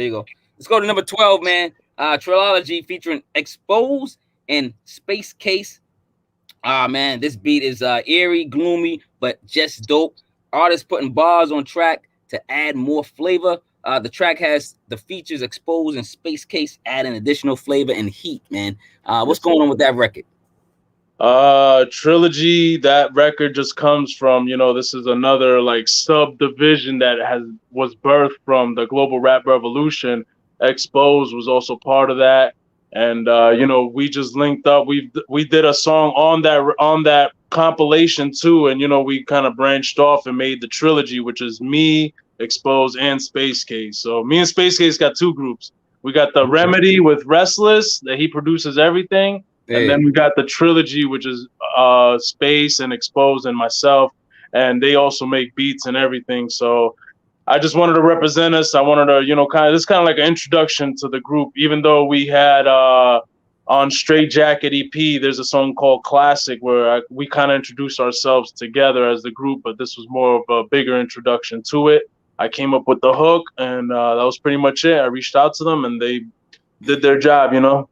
you go. Let's go to number 12, man. Trilogy featuring Xpose and Space Kase. Man, this beat is eerie, gloomy, but just dope. Artists putting bars on track to add more flavor. The track has the features Xpose and Space Kase adding additional flavor and heat, man. What's going on with that record? Trilogy, that record just comes from, you know, this is another like subdivision that was birthed from the global rap revolution. Xpose was also part of that. And you know, we just linked up. We did a song on that compilation too, and you know, we kind of branched off and made the trilogy, which is me, Xpose, and Space Kase. So me and Space Kase got two groups. We got the Remedy with Restless, that he produces everything. And then we got the trilogy, which is Space and Xpose and myself, and they also make beats and everything. So I just wanted to represent us. I wanted to, you know, kind of like an introduction to the group. Even though we had on Straight Jacket EP, there's a song called Classic where we kind of introduced ourselves together as the group, but this was more of a bigger introduction to it. I came up with the hook, and that was pretty much it. I reached out to them, and they did their job, you know.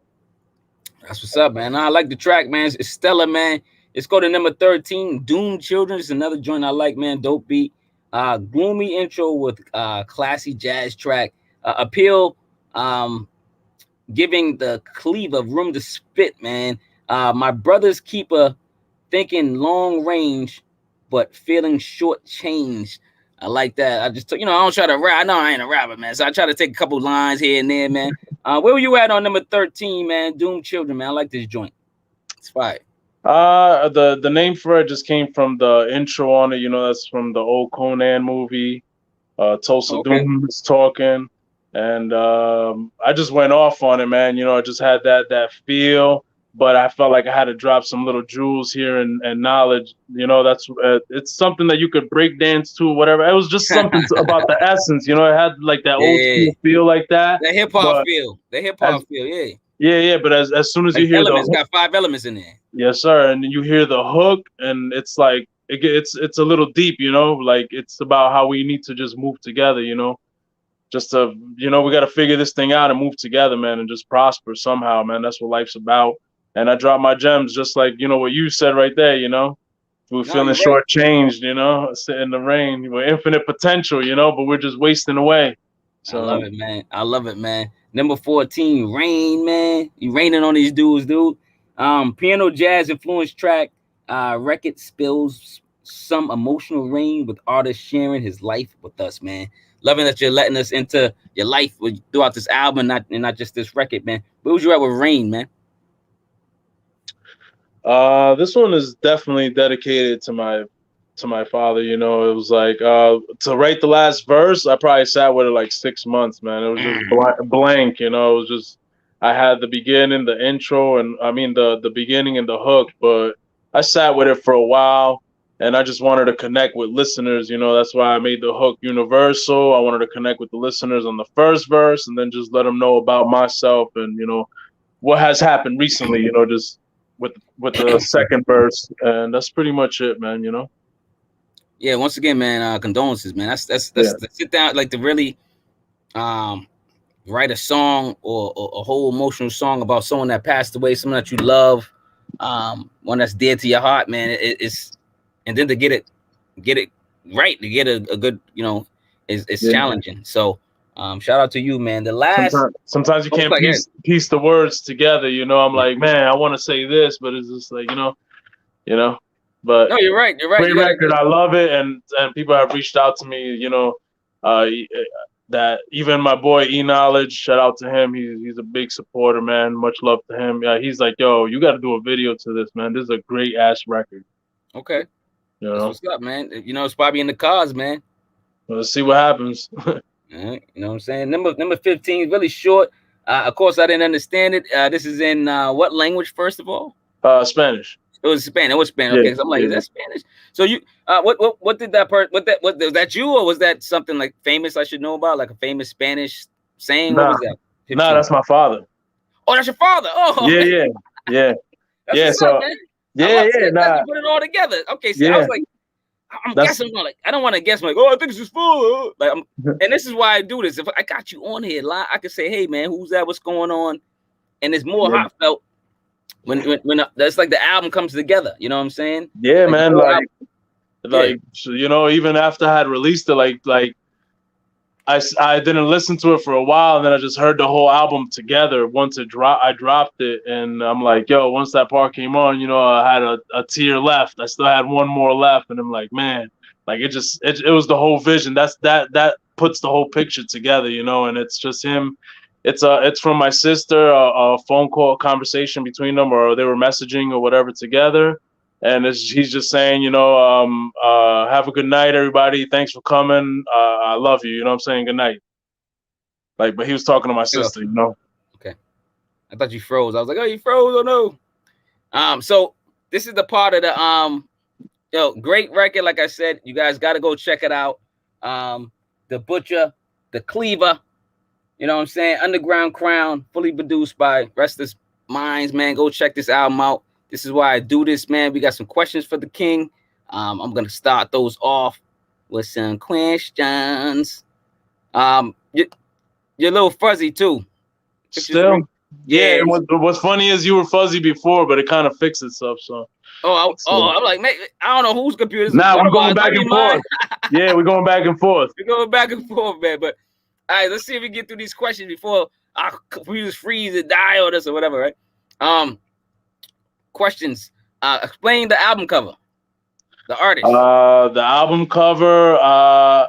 That's what's up, man. I like the track, man. It's stellar, man. Let's go to number 13, Doom Children. It's another joint I like, man. Dope beat. Gloomy intro with classy jazz track. Appeal, giving the cleaver room to spit, man. My brother's keeper thinking long range, but feeling short changed. I like that. I just, you know, I don't try to rap. I know I ain't a rapper, man. So I try to take a couple lines here and there, man. Where were you at on number 13, man? Doom Children, man. I like this joint. It's fire. The name for it just came from the intro on it. You know, that's from the old Conan movie. Tulsa Doom is talking, and I just went off on it, man. You know, I just had that feel, but I felt like I had to drop some little jewels here and knowledge. You know, that's it's something that you could break dance to, whatever. It was just something about the essence. You know, it had like that old school feel like that. That hip hop feel. The hip hop feel, yeah. Yeah, but as soon as you hear elements, the got 5 elements in there. Yes, sir. And you hear the hook, and it's like it's a little deep, you know. Like it's about how we need to just move together, you know. Just to, you know, we got to figure this thing out and move together, man, and just prosper somehow, man. That's what life's about. And I drop my gems, just like, you know, what you said right there, you know. We're feeling shortchanged, you know, sitting in the rain. We're infinite potential, you know, but we're just wasting away. So I love it, man. I love it, man. Number 14, Rain, man. You raining on these dudes, dude. Piano jazz influence track. Record spills some emotional rain with artist sharing his life with us, man. Loving that you're letting us into your life throughout this album, not just this record, man. Where was you at with Rain, man? This one is definitely dedicated to my father. You know, it was like to write the last verse, I probably sat with it like 6 months, man. It was just blank, you know. It was just, I had the beginning, the intro, and I mean the beginning and the hook, but I sat with it for a while, and I just wanted to connect with listeners, you know. That's why I made the hook universal. I wanted to connect with the listeners on the first verse, and then just let them know about myself and, you know, what has happened recently, you know, just with the second verse, and that's pretty much it, man. You know. Yeah. Once again, man, condolences, man. That's sit down, like to really, write a song or a whole emotional song about someone that passed away, someone that you love, one that's dear to your heart, man. It's and then to get it right, to get a good, you know, is challenging. So. Shout out to you, man. The last sometimes you can't piece the words together, you know. I'm like, man, I want to say this, but it's just like, you know. But no, you're right. Great record. I love it, and people have reached out to me, you know. that even my boy E-Knowledge, shout out to him. He's a big supporter, man. Much love to him. Yeah, he's like, yo, you got to do a video to this, man. This is a great ass record. Okay. You That's know, what's up, man. You know, it's probably in the cars, man. let's see what happens. All right. You know what I'm saying? Number 15 is really short. Of course, I didn't understand it. This is in what language, first of all? Spanish. It was Spanish. It was Spanish. Okay, so I'm like, is that Spanish? So you, what did that part? What was that you, or was that something like famous I should know about, like a famous Spanish saying? Nah, what was that? 15? Nah, that's my father. Oh, that's your father. Oh, Yeah, man. That's yeah. what's So up, man. yeah, nah, You put it all together. Okay, so yeah. I was like, I'm guessing, like, I don't want to guess, like, oh, I think this is full. Like, and this is why I do this. If I got you on here live, I could say, hey, man, who's that? What's going on? And it's more heartfelt when that's like the album comes together. You know what I'm saying? Yeah, like, man. Like you know, even after I had released it, like I didn't listen to it for a while, and then I just heard the whole album together. Once I dropped it, and I'm like, yo, once that part came on, you know, I had a tear left. I still had one more left, and I'm like, man, like it was the whole vision. That puts the whole picture together, you know, and it's just him. It's from my sister, a phone call conversation between them, or they were messaging or whatever together. And he's just saying, you know, have a good night, everybody. Thanks for coming. I love you. You know what I'm saying? Good night. Like, but he was talking to my sister, you know? Okay. I thought you froze. I was like, oh, you froze? Oh, no. So this is the part of the, great record. Like I said, you guys got to go check it out. The Butcher, the Cleaver, you know what I'm saying? Underground Crown, fully produced by Restless Minds, man. Go check this album out. This is why I do this, man. We got some questions for the king. I'm going to start those off with some questions. You're a little fuzzy, too. Still? Yeah. What's funny is you were fuzzy before, but it kind of fixed itself, so. I'm like, man, I don't know whose computer. Nah, we're going back and forth. Yeah, we're going back and forth. We're going back and forth, man. But all right, let's see if we get through these questions before our computers freeze and die or this or whatever, right? Questions. Explain the album cover. The artist. The album cover.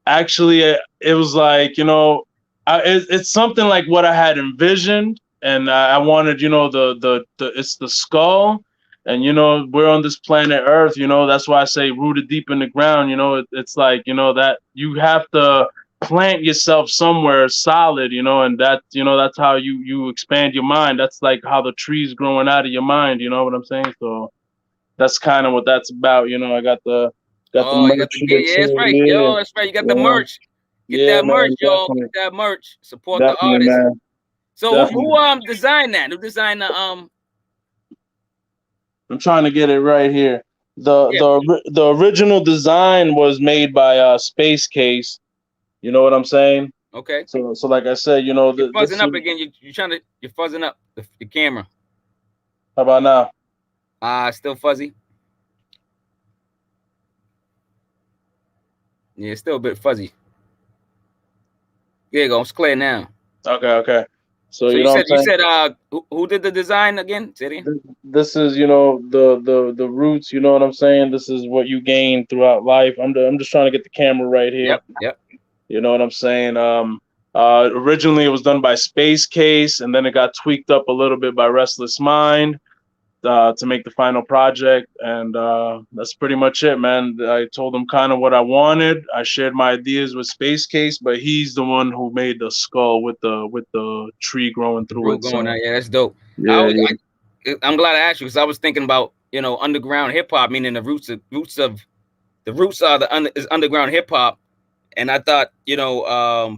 Actually, it was like, you know, it's something like what I had envisioned, and I wanted, you know, it's the skull. And, you know, we're on this planet Earth, you know, that's why I say rooted deep in the ground, you know, it's like, you know, that you have to plant yourself somewhere solid, you know, and that, you know, that's how you expand your mind. That's like how the tree's growing out of your mind, you know what I'm saying? So that's kind of what that's about, you know. I got the merch. That's right. Yeah. Yo, that's right. You got the merch. Get that merch, y'all. Get that merch. Support the artist. Man. So who designed that? Who designed the I'm trying to get it right here. The original design was made by Space Kase. You know what I'm saying? Okay. So like I said, you know, you're fuzzing up again. You're fuzzing up the camera. How about now? Still fuzzy. Yeah, it's still a bit fuzzy. There you go. It's clear now. Okay. So you said who did the design again? This is, you know, the roots. You know what I'm saying? This is what you gain throughout life. I'm just trying to get the camera right here. Yep. You know what I'm saying? Originally it was done by Space Kase, and then it got tweaked up a little bit by Restless M.I.N.D. To make the final project, and that's pretty much it, man. I told him kind of what I wanted. I shared my ideas with Space Kase, but he's the one who made the skull with the tree growing through it. So. Yeah, that's dope. Yeah, I'm glad I asked you, because I was thinking about, you know, underground hip hop, meaning the roots are is underground hip hop, and I thought, you know,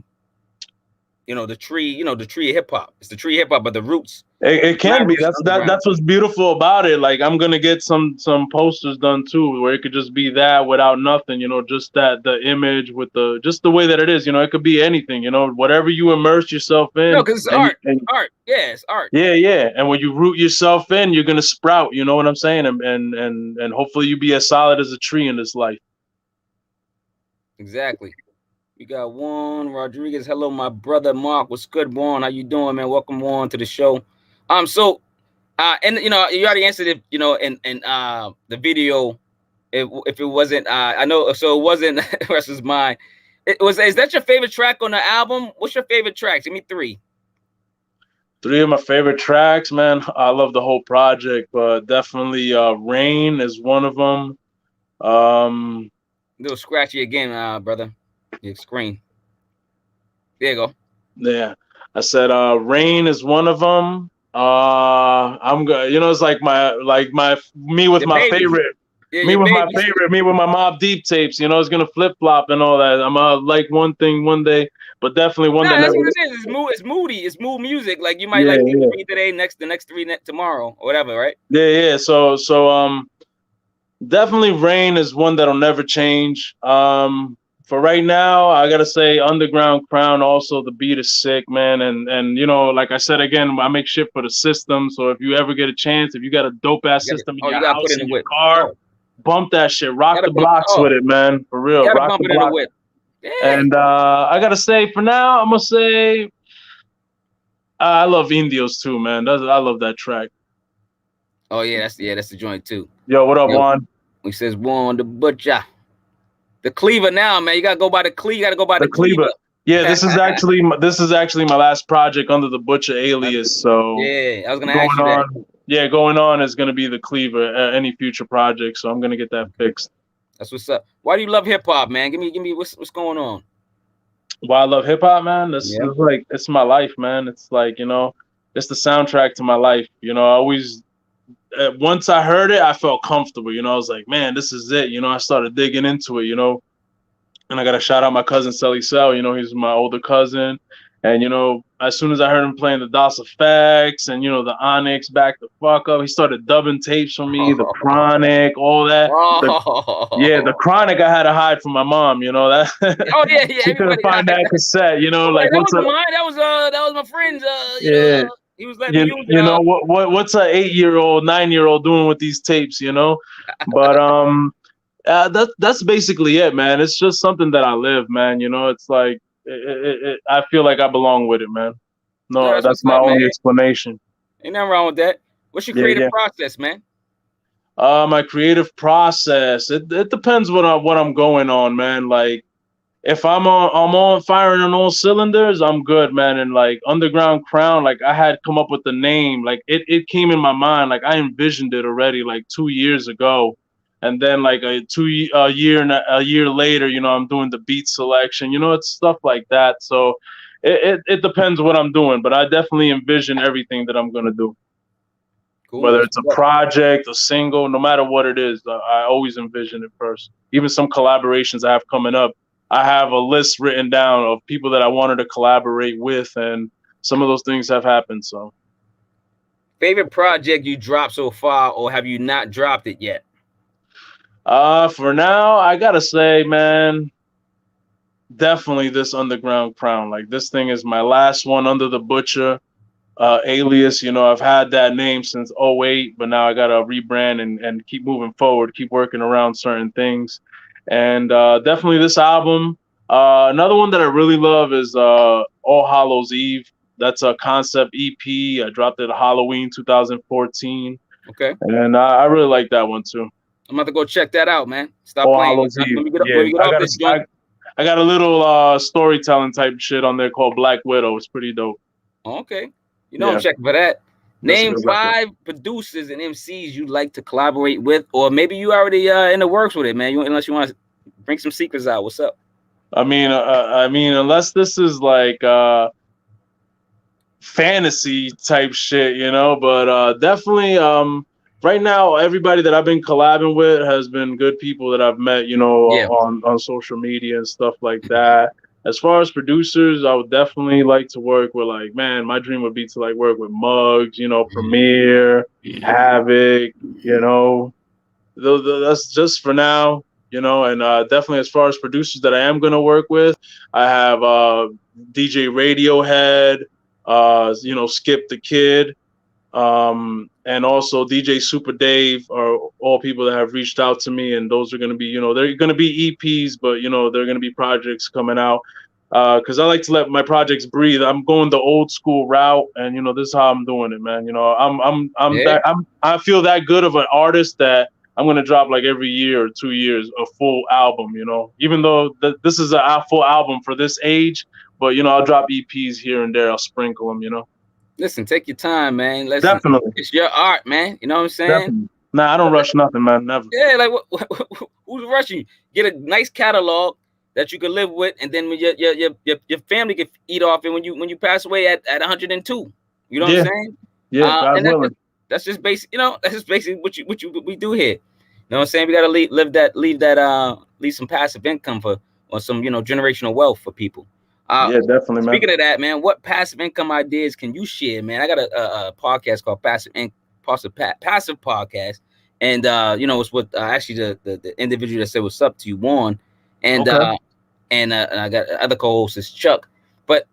the tree of hip hop. It's the tree hip hop, but the roots. It can be. That's what's beautiful about it. Like, I'm gonna get some posters done too, where it could just be that without nothing. You know, just the image with just the way that it is. You know, it could be anything. You know, whatever you immerse yourself in. No, because it's art. Art. Yeah, it's art. Yeah. And when you root yourself in, you're gonna sprout. You know what I'm saying? And hopefully you be as solid as a tree in this life. Exactly. We got Juan Rodriguez. Hello, my brother Mark. What's good, Juan? How you doing, man? Welcome, Juan, to the show. And you know, you already answered it, you know, in the video. If it wasn't, I know, so it wasn't Restless Mind. Is that your favorite track on the album? What's your favorite tracks? Give me 3. 3 of my favorite tracks, man. I love the whole project, but definitely Rain is one of them. A little scratchy again, brother. Your screen. There you go. Yeah, I said Rain is one of them. I'm good. It's like my me with Your my baby. favorite. Yeah, Me your with my baby. favorite, me with my Mobb Deep tapes, it's gonna flip flop and all that. I'm like one thing one day, but definitely one Nah, that that's never. what it is. It's moody. It's mood music. Like you might Yeah, like these yeah, 3 today, the next 3 tomorrow, or whatever, right? yeah. So definitely Rain is one that'll never change. For right now, I gotta say Underground Crown. Also, the beat is sick, man, and like I said again, I make shit for the system. So if you ever get a chance, if you got a dope ass system in You your gotta put house, in the in your whip. car, Oh, bump that shit. Rock gotta the bump. blocks Oh, with it, man. For you real, gotta rock bump the it in the blocks. whip. Yeah. And I gotta say, for now, I'm gonna say I love Indios too, man. I love that track. Oh yeah, that's the joint too. Yo, what up, Yo, Juan? he says Juan the Butcher. The Cleaver now, man. You gotta go by the Cleaver. You gotta go by The the Cleaver. Kleber. Yeah, this is actually my last project under the Butcher alias. So Yeah, I was gonna ask you that. going on is gonna be the Cleaver. Any future project, so I'm gonna get that fixed. That's what's up. Why do you love hip hop, man? Give me what's going on? Why I love hip hop, man? This Yeah. is like it's my life, man. It's like it's the soundtrack to my life. I always once I heard it, I felt comfortable. I was like, man, this is it. I started digging into it. And I got to shout out my cousin Celly Cell. He's my older cousin. And, as soon as I heard him playing the DOS Effects and, the Onyx back the fuck up, he started dubbing tapes for me, the Chronic, all that. The Chronic I had to hide from my mom, that. Oh yeah. She couldn't find that cassette, like that what's wasn't mine. That was my friend's. Yeah. He was letting me use it. What's a 8-year-old, 9-year-old doing with these tapes, But that's basically it, man. It's just something that I live, man. It's like I feel like I belong with it, man. No, that's my only explanation. Ain't nothing wrong with that. What's your creative process, man? My creative process. It depends what I'm going on, man. Like if I'm on firing on all cylinders, I'm good, man. And like Underground Crown, like I had come up with the name, like it came in my mind, like I envisioned it already like 2 years ago. And then like a year later, I'm doing the beat selection. It's stuff like that. So it depends what I'm doing, but I definitely envision everything that I'm gonna do. Cool. Whether it's a project, a single, no matter what it is, I always envision it first. Even some collaborations I have coming up, I have a list written down of people that I wanted to collaborate with, and some of those things have happened. So, favorite project you dropped so far, or have you not dropped it yet? For now, I gotta say, man, definitely this Underground Crown. Like this thing is my last one under the Butcher alias. I've had that name since 2008, but now I gotta rebrand and keep moving forward, keep working around certain things. And definitely this album. Another one that I really love is All Hallows Eve. That's a concept EP. I dropped it Halloween 2014. Okay. And I really like that one too. I'm about to go check that out, man. Stop playing. Let me get off this joint. I got a little storytelling type shit on there called Black Widow. It's pretty dope. Okay. I'm checking for that. Name 5 producers and MCs you like to collaborate with, or maybe you already in the works with it, man. Unless you want to bring some secrets out. What's up? I mean, unless this is like fantasy type shit, but definitely right now everybody that I've been collabing with has been good people that I've met, on social media and stuff like that. As far as producers, I would definitely like to work with, like, man, my dream would be to like work with Muggs, Premier, Havoc, that's just for now, and definitely as far as producers that I am going to work with, I have DJ Radiohead, Skip the Kid, and also DJ Super Dave are all people that have reached out to me, and those are going to be, they're going to be EPs, but they're going to be projects coming out, because I like to let my projects breathe. I'm going the old school route, and this is how I'm doing it, man. I feel that good of an artist that I'm gonna drop like every year or 2 years a full album. You know, even though this is a full album for this age, but you know, I'll drop EPs here and there. I'll sprinkle them. You know. Listen, take your time, man. Listen, Definitely, it's your art, man. You know what I'm saying? definitely. Nah, I don't rush nothing, man. Never. Yeah, like who's rushing you? Get a nice catalog that you can live with, and then when your family can eat off it when you pass away at 102. You know what I'm saying? Yeah, God And willing. that's just basic. You know, that's just basically what we do here. You know what I'm saying? We gotta leave some passive income or some generational wealth for people. Yeah, definitely, man. Speaking of that, man, what passive income ideas can you share, man? I got a podcast called Passive Podcast, and it's with actually the individual that said what's up to you, Juan, and Okay. and I got other co-host is Chuck. But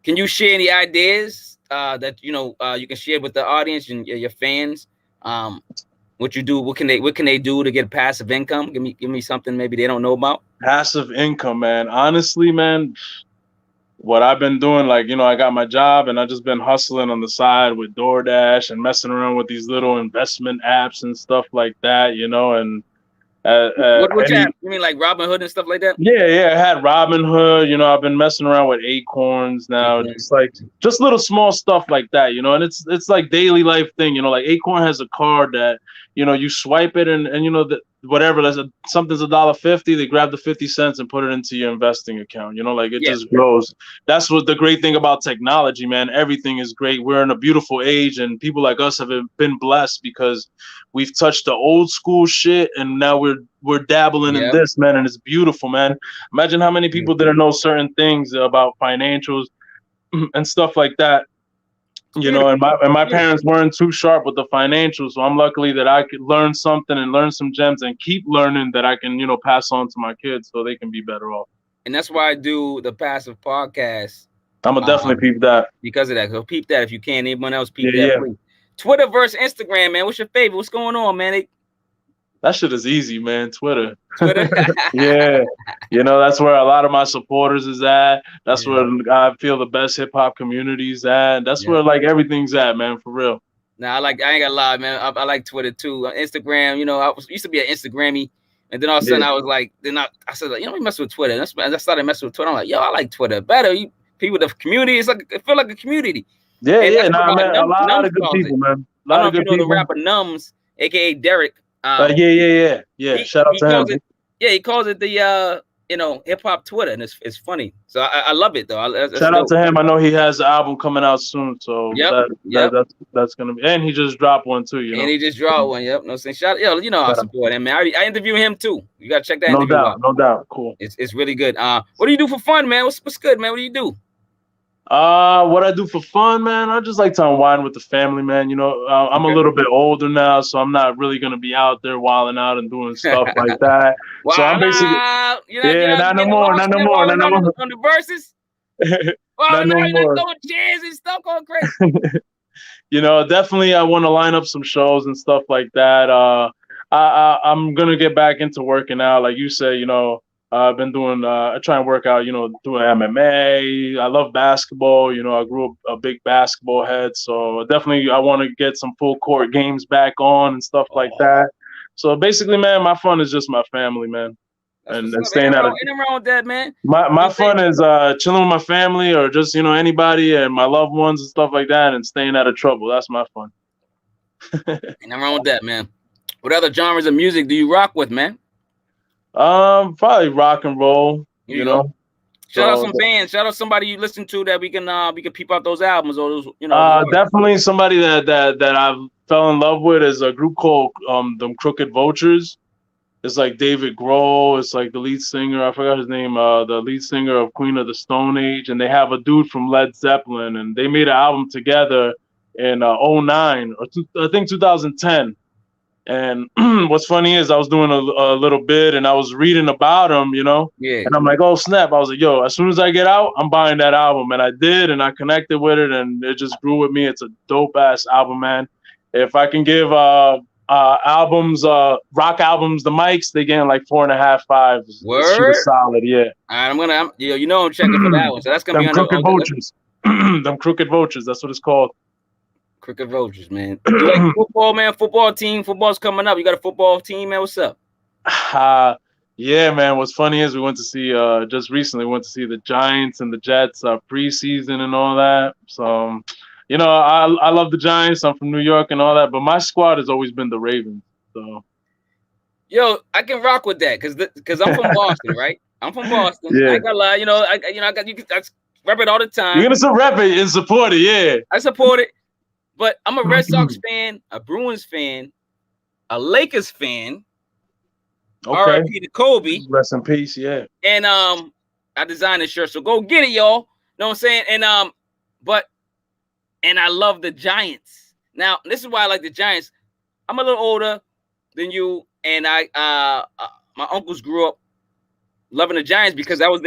can you share any ideas that you can share with the audience and your fans? What you do? What can they do to get passive income? Give me something maybe they don't know about. Passive income, man. Honestly, man, what I've been doing, like, you know, I got my job and I just been hustling on the side with DoorDash and messing around with these little investment apps and stuff like that, you know, and What you have? You mean like Robin Hood and stuff like that? yeah, I had Robin Hood, you know, I've been messing around with Acorns now, just little small stuff like that, you know, and it's like daily life thing, you know, like Acorn has a card that, you know, you swipe it and you know, whatever, something's $1.50, they grab the 50 cents and put it into your investing account, you know, like it just grows. That's what the great thing about technology, man. Everything is great. We're in a beautiful age and people like us have been blessed because we've touched the old school shit and now we're dabbling in this, man, and it's beautiful, man. Imagine how many people didn't know certain things about financials and stuff like that. You know, and my parents weren't too sharp with the financials, so I'm lucky that I could learn something and learn some gems and keep learning that I can, you know, pass on to my kids so they can be better off. And that's why I do the passive podcast. I'm gonna definitely peep that. Because of that. So peep that if you can. Anyone else peep that, please. Twitter versus Instagram, man. What's your favorite? What's going on, man? That shit is easy, man. Twitter. Yeah. You know, that's where a lot of my supporters is at. That's where I feel the best hip hop community is at. That's where like everything's at, man, for real. Nah, I ain't gonna lie, man. I like Twitter too. Instagram, you know, used to be an Instagrammy, and then all of a sudden I was like, I said, like, you know, we mess with Twitter. And I started messing with Twitter. I'm like, yo, I like Twitter better. People, the community, it feel like a community. Man, a lot of good people, man. I don't know if you know the rapper Nums, aka Derek. Yeah. Shout out to him. He calls it the hip hop Twitter, and it's funny. So I love it though. Shout out to him. I know he has an album coming out soon, so that's gonna be. And he just dropped one too, you know. And he just dropped one. Yep. No saying I support him, man. I interview him too. You gotta check that. No doubt. Cool. It's really good. What do you do for fun, man? What's good, man? What do you do? What I do for fun, man, I just like to unwind with the family, man. You know, I'm a little bit older now, so I'm not really gonna be out there wilding out and doing stuff like that. So I'm basically, not no more. On the verses. Not no more. Throwing chairs and stuff going crazy. You know, definitely, I want to line up some shows and stuff like that. I'm gonna get back into working out, like you said. You know. I've been doing, I try and work out, you know, doing MMA. I love basketball. You know, I grew up a big basketball head. So definitely I want to get some full court games back on and stuff like that. So basically, man, my fun is just my family, man. And staying out of. Ain't wrong with that, man. My fun is chilling with my family or just, you know, anybody and my loved ones and stuff like that and staying out of trouble. That's my fun. Ain't wrong with that, man. What other genres of music do you rock with, man? Probably rock and roll, you know. Shout out some bands. Shout out somebody you listen to that we can peep out those albums or those, you know. Definitely somebody that I fell in love with is a group called them Crooked Vultures. It's like David Grohl. It's like the lead singer. I forgot his name. The lead singer of Queen of the Stone Age, and they have a dude from Led Zeppelin, and they made an album together in 2009 or I think 2010. And what's funny is I was doing a little bit and I was reading about him, you know, and I'm like, oh, snap. I was like, yo, as soon as I get out, I'm buying that album. And I did, and I connected with it, and it just grew with me. It's a dope-ass album, man. If I can give albums, rock albums, the mics, they getting like 4.5, 5. Word? Solid, yeah. All right, I'm checking for that one. So that's going to be on Crooked Vultures. Them Crooked Vultures, that's what it's called. Cricket Roaches, man. You like football, man? Football team. Football's coming up. You got a football team, man? What's up? Yeah, man. What's funny is we went to see just recently went to see the Giants and the Jets preseason and all that. So, I love the Giants. I'm from New York and all that, but my squad has always been the Ravens. So, yo, I can rock with that because I'm from Boston, right? I'm from Boston. Yeah. I ain't gonna lie, I got I rep it all the time. You're gonna still rep it and support it, yeah. I support it, but I'm a Red Sox fan, a Bruins fan, a Lakers fan. Okay. R.I.P. to Kobe. Rest in peace, yeah. And I designed this shirt, so go get it, y'all. Know what I'm saying? And I love the Giants. Now, this is why I like the Giants. I'm a little older than you, and my uncles grew up loving the Giants because that was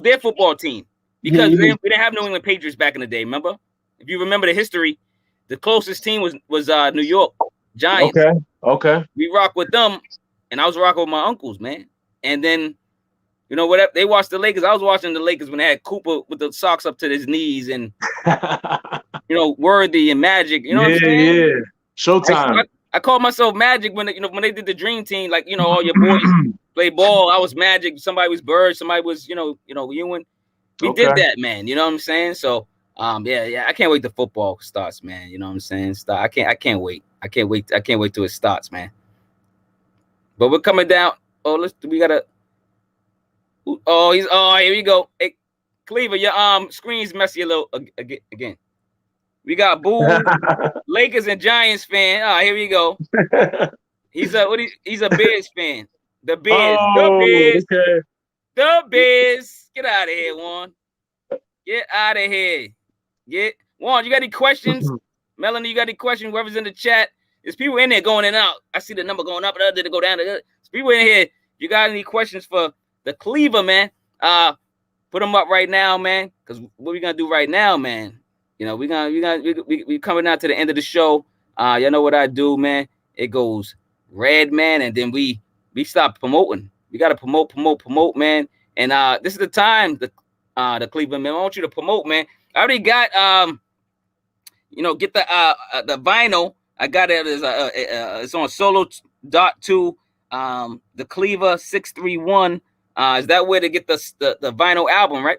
their football team. Because we didn't have New England Patriots back in the day. Remember? If you remember the history, the closest team was New York Giants. Okay. We rock with them, and I was rocking with my uncles, man. And then, whatever they watched the Lakers. I was watching the Lakers when they had Cooper with the socks up to his knees, and Worthy and Magic. You know what I'm saying? Yeah. Showtime. I called myself Magic when they did the Dream Team. Like all your boys play ball. I was Magic. Somebody was Bird. Somebody was Ewan. We did that, man. You know what I'm saying? So yeah. I can't wait till football starts, man. You know what I'm saying? I can't wait. I can't wait till it starts, man. But we're coming down. We gotta. Here we go. Hey, Cleaver, your screen's messy a little again. We got Boo, Lakers and Giants fan. Here we go. He's a Bears fan. The Bears. Okay. The Bears. Get out of here, Juan. Get out of here. Juan, you got any questions? Melanie, you got any questions? Whoever's in the chat. There's people in there going in and out. I see the number going up, did it go down? There's people in here. You got any questions for the Cleaver, man? Put them up right now, man. Because what we gonna do right now, man? We coming out to the end of the show. Y'all know what I do, man. It goes red, man, and then we stop promoting. We gotta promote, man. And this is the time, the Cleveland, man. I want you to promote, man. I already got get the vinyl. I got it as it's on solo.2. The Cleaver 631. Is that where to get the vinyl album, right?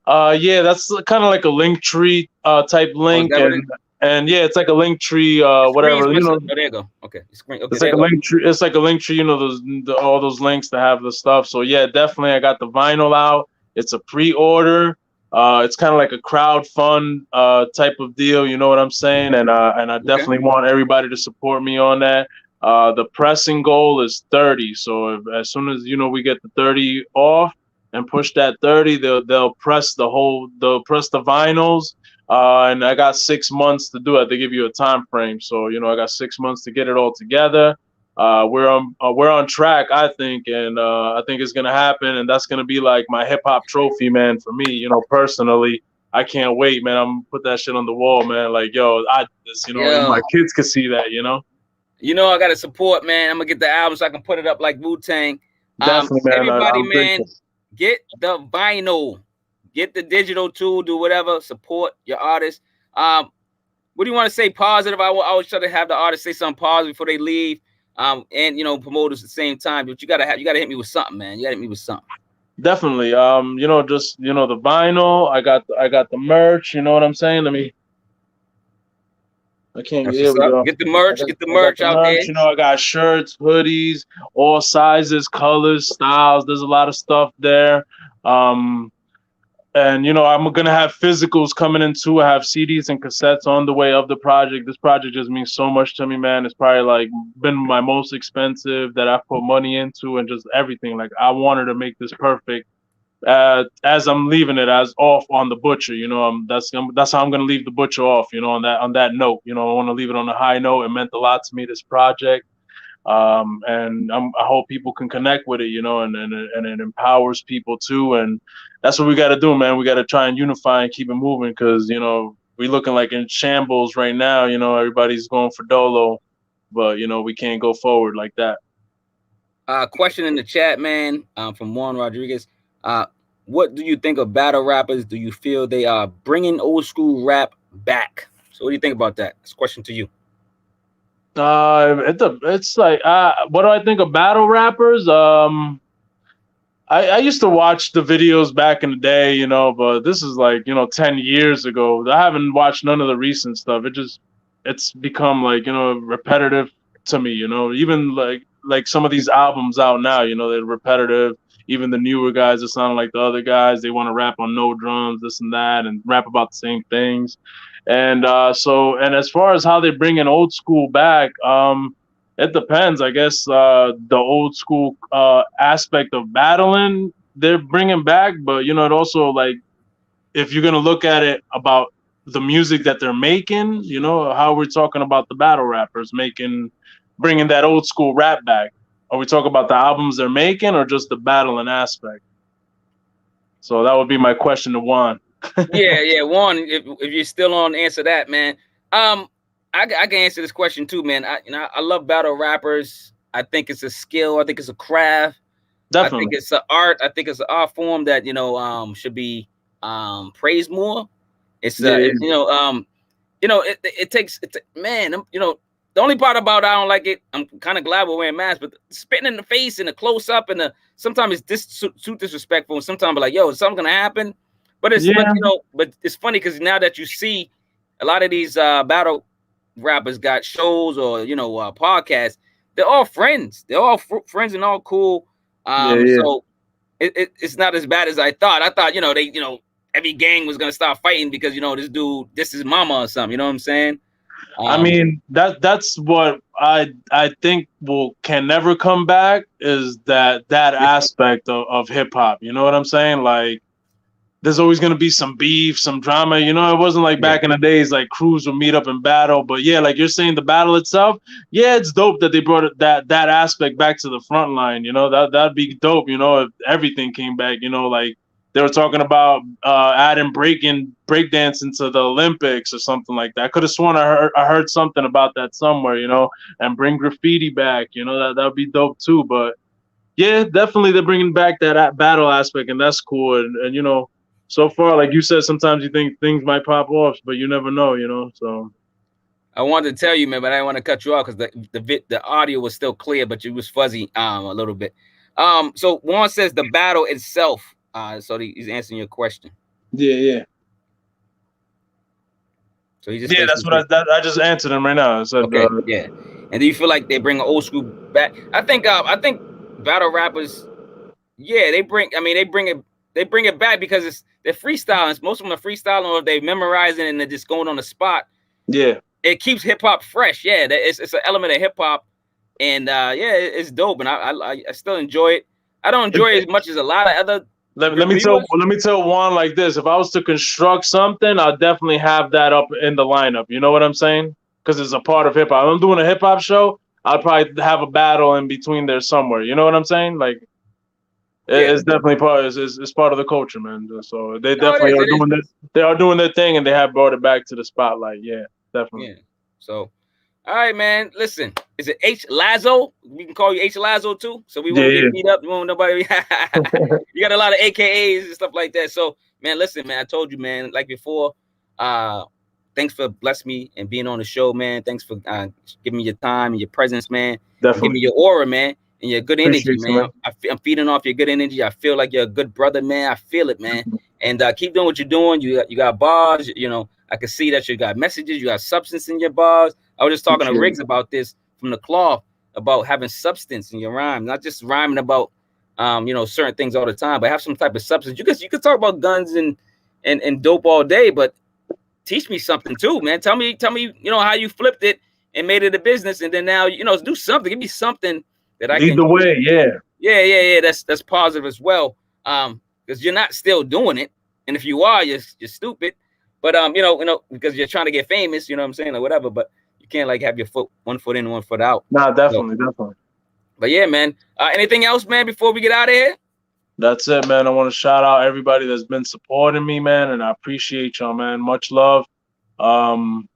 Yeah, that's kind of like a link tree type link, and yeah, it's like a link tree, whatever. Oh, there you go. Okay, it's like a link tree. It's like a link tree. All those links to have the stuff. So yeah, definitely, I got the vinyl out. It's a pre-order. It's kind of like a crowdfund type of deal. You know what I'm saying? And I definitely want everybody to support me on that. The pressing goal is 30. So as soon as we get the 30 off and push that 30, they'll press the vinyls. And I got 6 months to do it. They give you a time frame. So I got 6 months to get it all together. We're on track, I think, and I think it's gonna happen, and that's gonna be like my hip hop trophy, man, for me. Personally, I can't wait, man. I'm gonna put that shit on the wall, man. Like, and my kids can see that, I gotta support, man. I'm gonna get the album so I can put it up like Wu-Tang. Definitely, man. Everybody, man, get the vinyl, get the digital tool, do whatever, support your artist. What do you want to say? Positive. I always try to have the artist say something positive before they leave. And promoters at the same time, but you gotta hit me with something, man. You gotta hit me with something. Definitely. The vinyl. I got the merch. You know what I'm saying? I can't get it. Get the merch. Get the merch out there. I got shirts, hoodies, all sizes, colors, styles. There's a lot of stuff there. And I'm gonna have physicals coming in too. I have CDs and cassettes on the way of the project. This project just means so much to me, man. It's probably like been my most expensive that I've put money into, and just everything. Like, I wanted to make this perfect. As I'm leaving it as off on the butcher, that's how I'm gonna leave the butcher off. On that note, I want to leave it on a high note. It meant a lot to me, this project. And I hope people can connect with it, and it empowers people too. And that's what we got to do, man. We got to try and unify and keep it moving, because, we looking like in shambles right now. Everybody's going for dolo, but, we can't go forward like that. Question in the chat, man, from Juan Rodriguez. What do you think of battle rappers? Do you feel they are bringing old school rap back? So what do you think about that? It's a question to you. It's like what do I think of battle rappers? I used to watch the videos back in the day, you know, but this is like, 10 years ago. I haven't watched none of the recent stuff. It's become like, repetitive to me, even like some of these albums out now, they're repetitive. Even the newer guys that sound like the other guys, they want to rap on no drums, this and that, and rap about the same things. And and as far as how they bring in old school back, it depends. I guess the old school aspect of battling they're bringing back, but it also like if you're gonna look at it about the music that they're making, how we're talking about the battle rappers bringing that old school rap back. Are we talking about the albums they're making or just the battling aspect? So that would be my question to Juan. Yeah. Juan, if you're still on, answer that, man. I can answer this question too, man. I love battle rappers. I think it's a skill. I think it's a craft. I think Definitely. it's an art. I think it's an art form that should be praised more. It's Yeah, yeah, it takes man. The only part about I don't like it. I'm kind of glad we're wearing masks, but spitting in the face and the close up and sometimes it's too disrespectful. And sometimes I'm like, yo, is something gonna happen? But yeah, but it's funny because now that you see a lot of these battle rappers got shows or podcasts, they're all friends. They're all friends and all cool. yeah, yeah. So it's not as bad as I thought. I thought they every gang was gonna start fighting because this dude, this is mama or something. You know what I'm saying? I mean that's what I think can never come back is that aspect of hip hop. You know what I'm saying? Like there's always gonna be some beef, some drama. It wasn't like Yeah. back in the days like crews would meet up and battle. But yeah, like you're saying, the battle itself, yeah, it's dope that they brought that aspect back to the front line. That'd be dope. If everything came back. Like they were talking about adding breakdancing to the Olympics or something like that. I could have sworn I heard something about that somewhere. And bring graffiti back. That'd be dope too. But yeah, definitely they're bringing back that battle aspect, and that's cool. And so far, like you said, sometimes you think things might pop off, but you never know. So I wanted to tell you, man, but I didn't want to cut you off because the audio was still clear, but it was fuzzy a little bit. So Juan says the battle itself. So he's answering your question. yeah, yeah, So he just yeah. That's what I just answered him right now. I said, okay, yeah. And do you feel like they bring an old school back? I think battle rappers, yeah, they bring. I mean, they bring it back because they're freestyling. Most of them are freestyling or they memorizing and they're just going on the spot. yeah. It keeps hip hop fresh. Yeah, it's an element of hip hop, and yeah, it's dope, and I still enjoy it. I don't enjoy it as much as a lot of other Let me tell reviewers. Juan like this. If I was to construct something, I'll definitely have that up in the lineup. You know what I'm saying? Because it's a part of hip hop. If I'm doing a hip hop show, I'll probably have a battle in between there somewhere. You know what I'm saying? Like Yeah, it's definitely it's part of the culture, man. So they no, definitely it is. they are doing their thing, and they have brought it back to the spotlight. Yeah, definitely. Yeah. So, all right, man. Listen, is it H Lazo? We can call you H Lazo too, so we won't Yeah, get beat up. We won't nobody. You got a lot of AKAs and stuff like that. So, man, listen, man. I told you, man. Like before, thanks for blessing me and being on the show, man. Thanks for giving me your time and your presence, man. And giving me definitely. your aura, man, and your good energy, Appreciate you, man. man. I'm feeding off your good energy. I feel like you're a good brother, man. I feel it, man. And keep doing what you're doing. You got bars. I can see that you got messages. You got substance in your bars. I was just talking to Appreciate Riggs about this from the cloth about having substance in your rhyme, not just rhyming about certain things all the time, but have some type of substance. You could talk about guns and dope all day, but teach me something too, man. Tell me, how you flipped it and made it a business, and then now do something. Give me something that I Lead can. the way. Yeah. Yeah. That's positive as well. Because you're not still doing it, and if you are, you're stupid. But because you're trying to get famous, you know what I'm saying, or whatever. But you can't like have your one foot in, one foot out. Nah, So, definitely. but yeah, man. Anything else, man? Before we get out of here? That's it, man. I want to shout out everybody that's been supporting me, man, and I appreciate y'all, man. Much love. Um,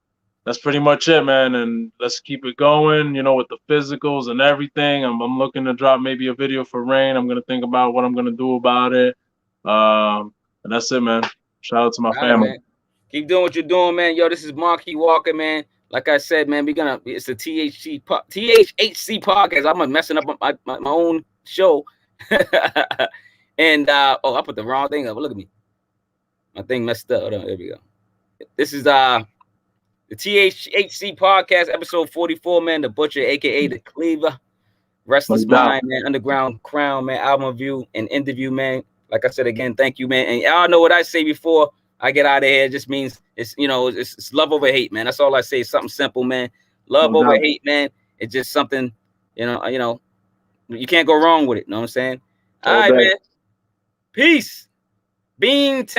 that's pretty much it, man. And let's keep it going, with the physicals and everything. I'm looking to drop maybe a video for Rain. I'm gonna think about what I'm gonna do about it. And that's it, man. Shout out to my All right, family. man. Keep doing what you're doing, man. Yo, this is Marquis Walker, man. Like I said, man, it's the THHC podcast. I'm messing up my own show. And I put the wrong thing up. Look at me. My thing messed up. Hold on, there we go. This is the THHC podcast, episode 44, man. The Butcher, aka the Cleaver. Restless Mind, man. Underground Crown, man. Album review and interview, man. Like I said again, thank you, man. And y'all know what I say before I get out of here. It just means it's it's love over hate, man. That's all I say. It's something simple, man. Love over hate, man. It's just something, you can't go wrong with it. You know what I'm saying? All right, man. Peace. Bean Town.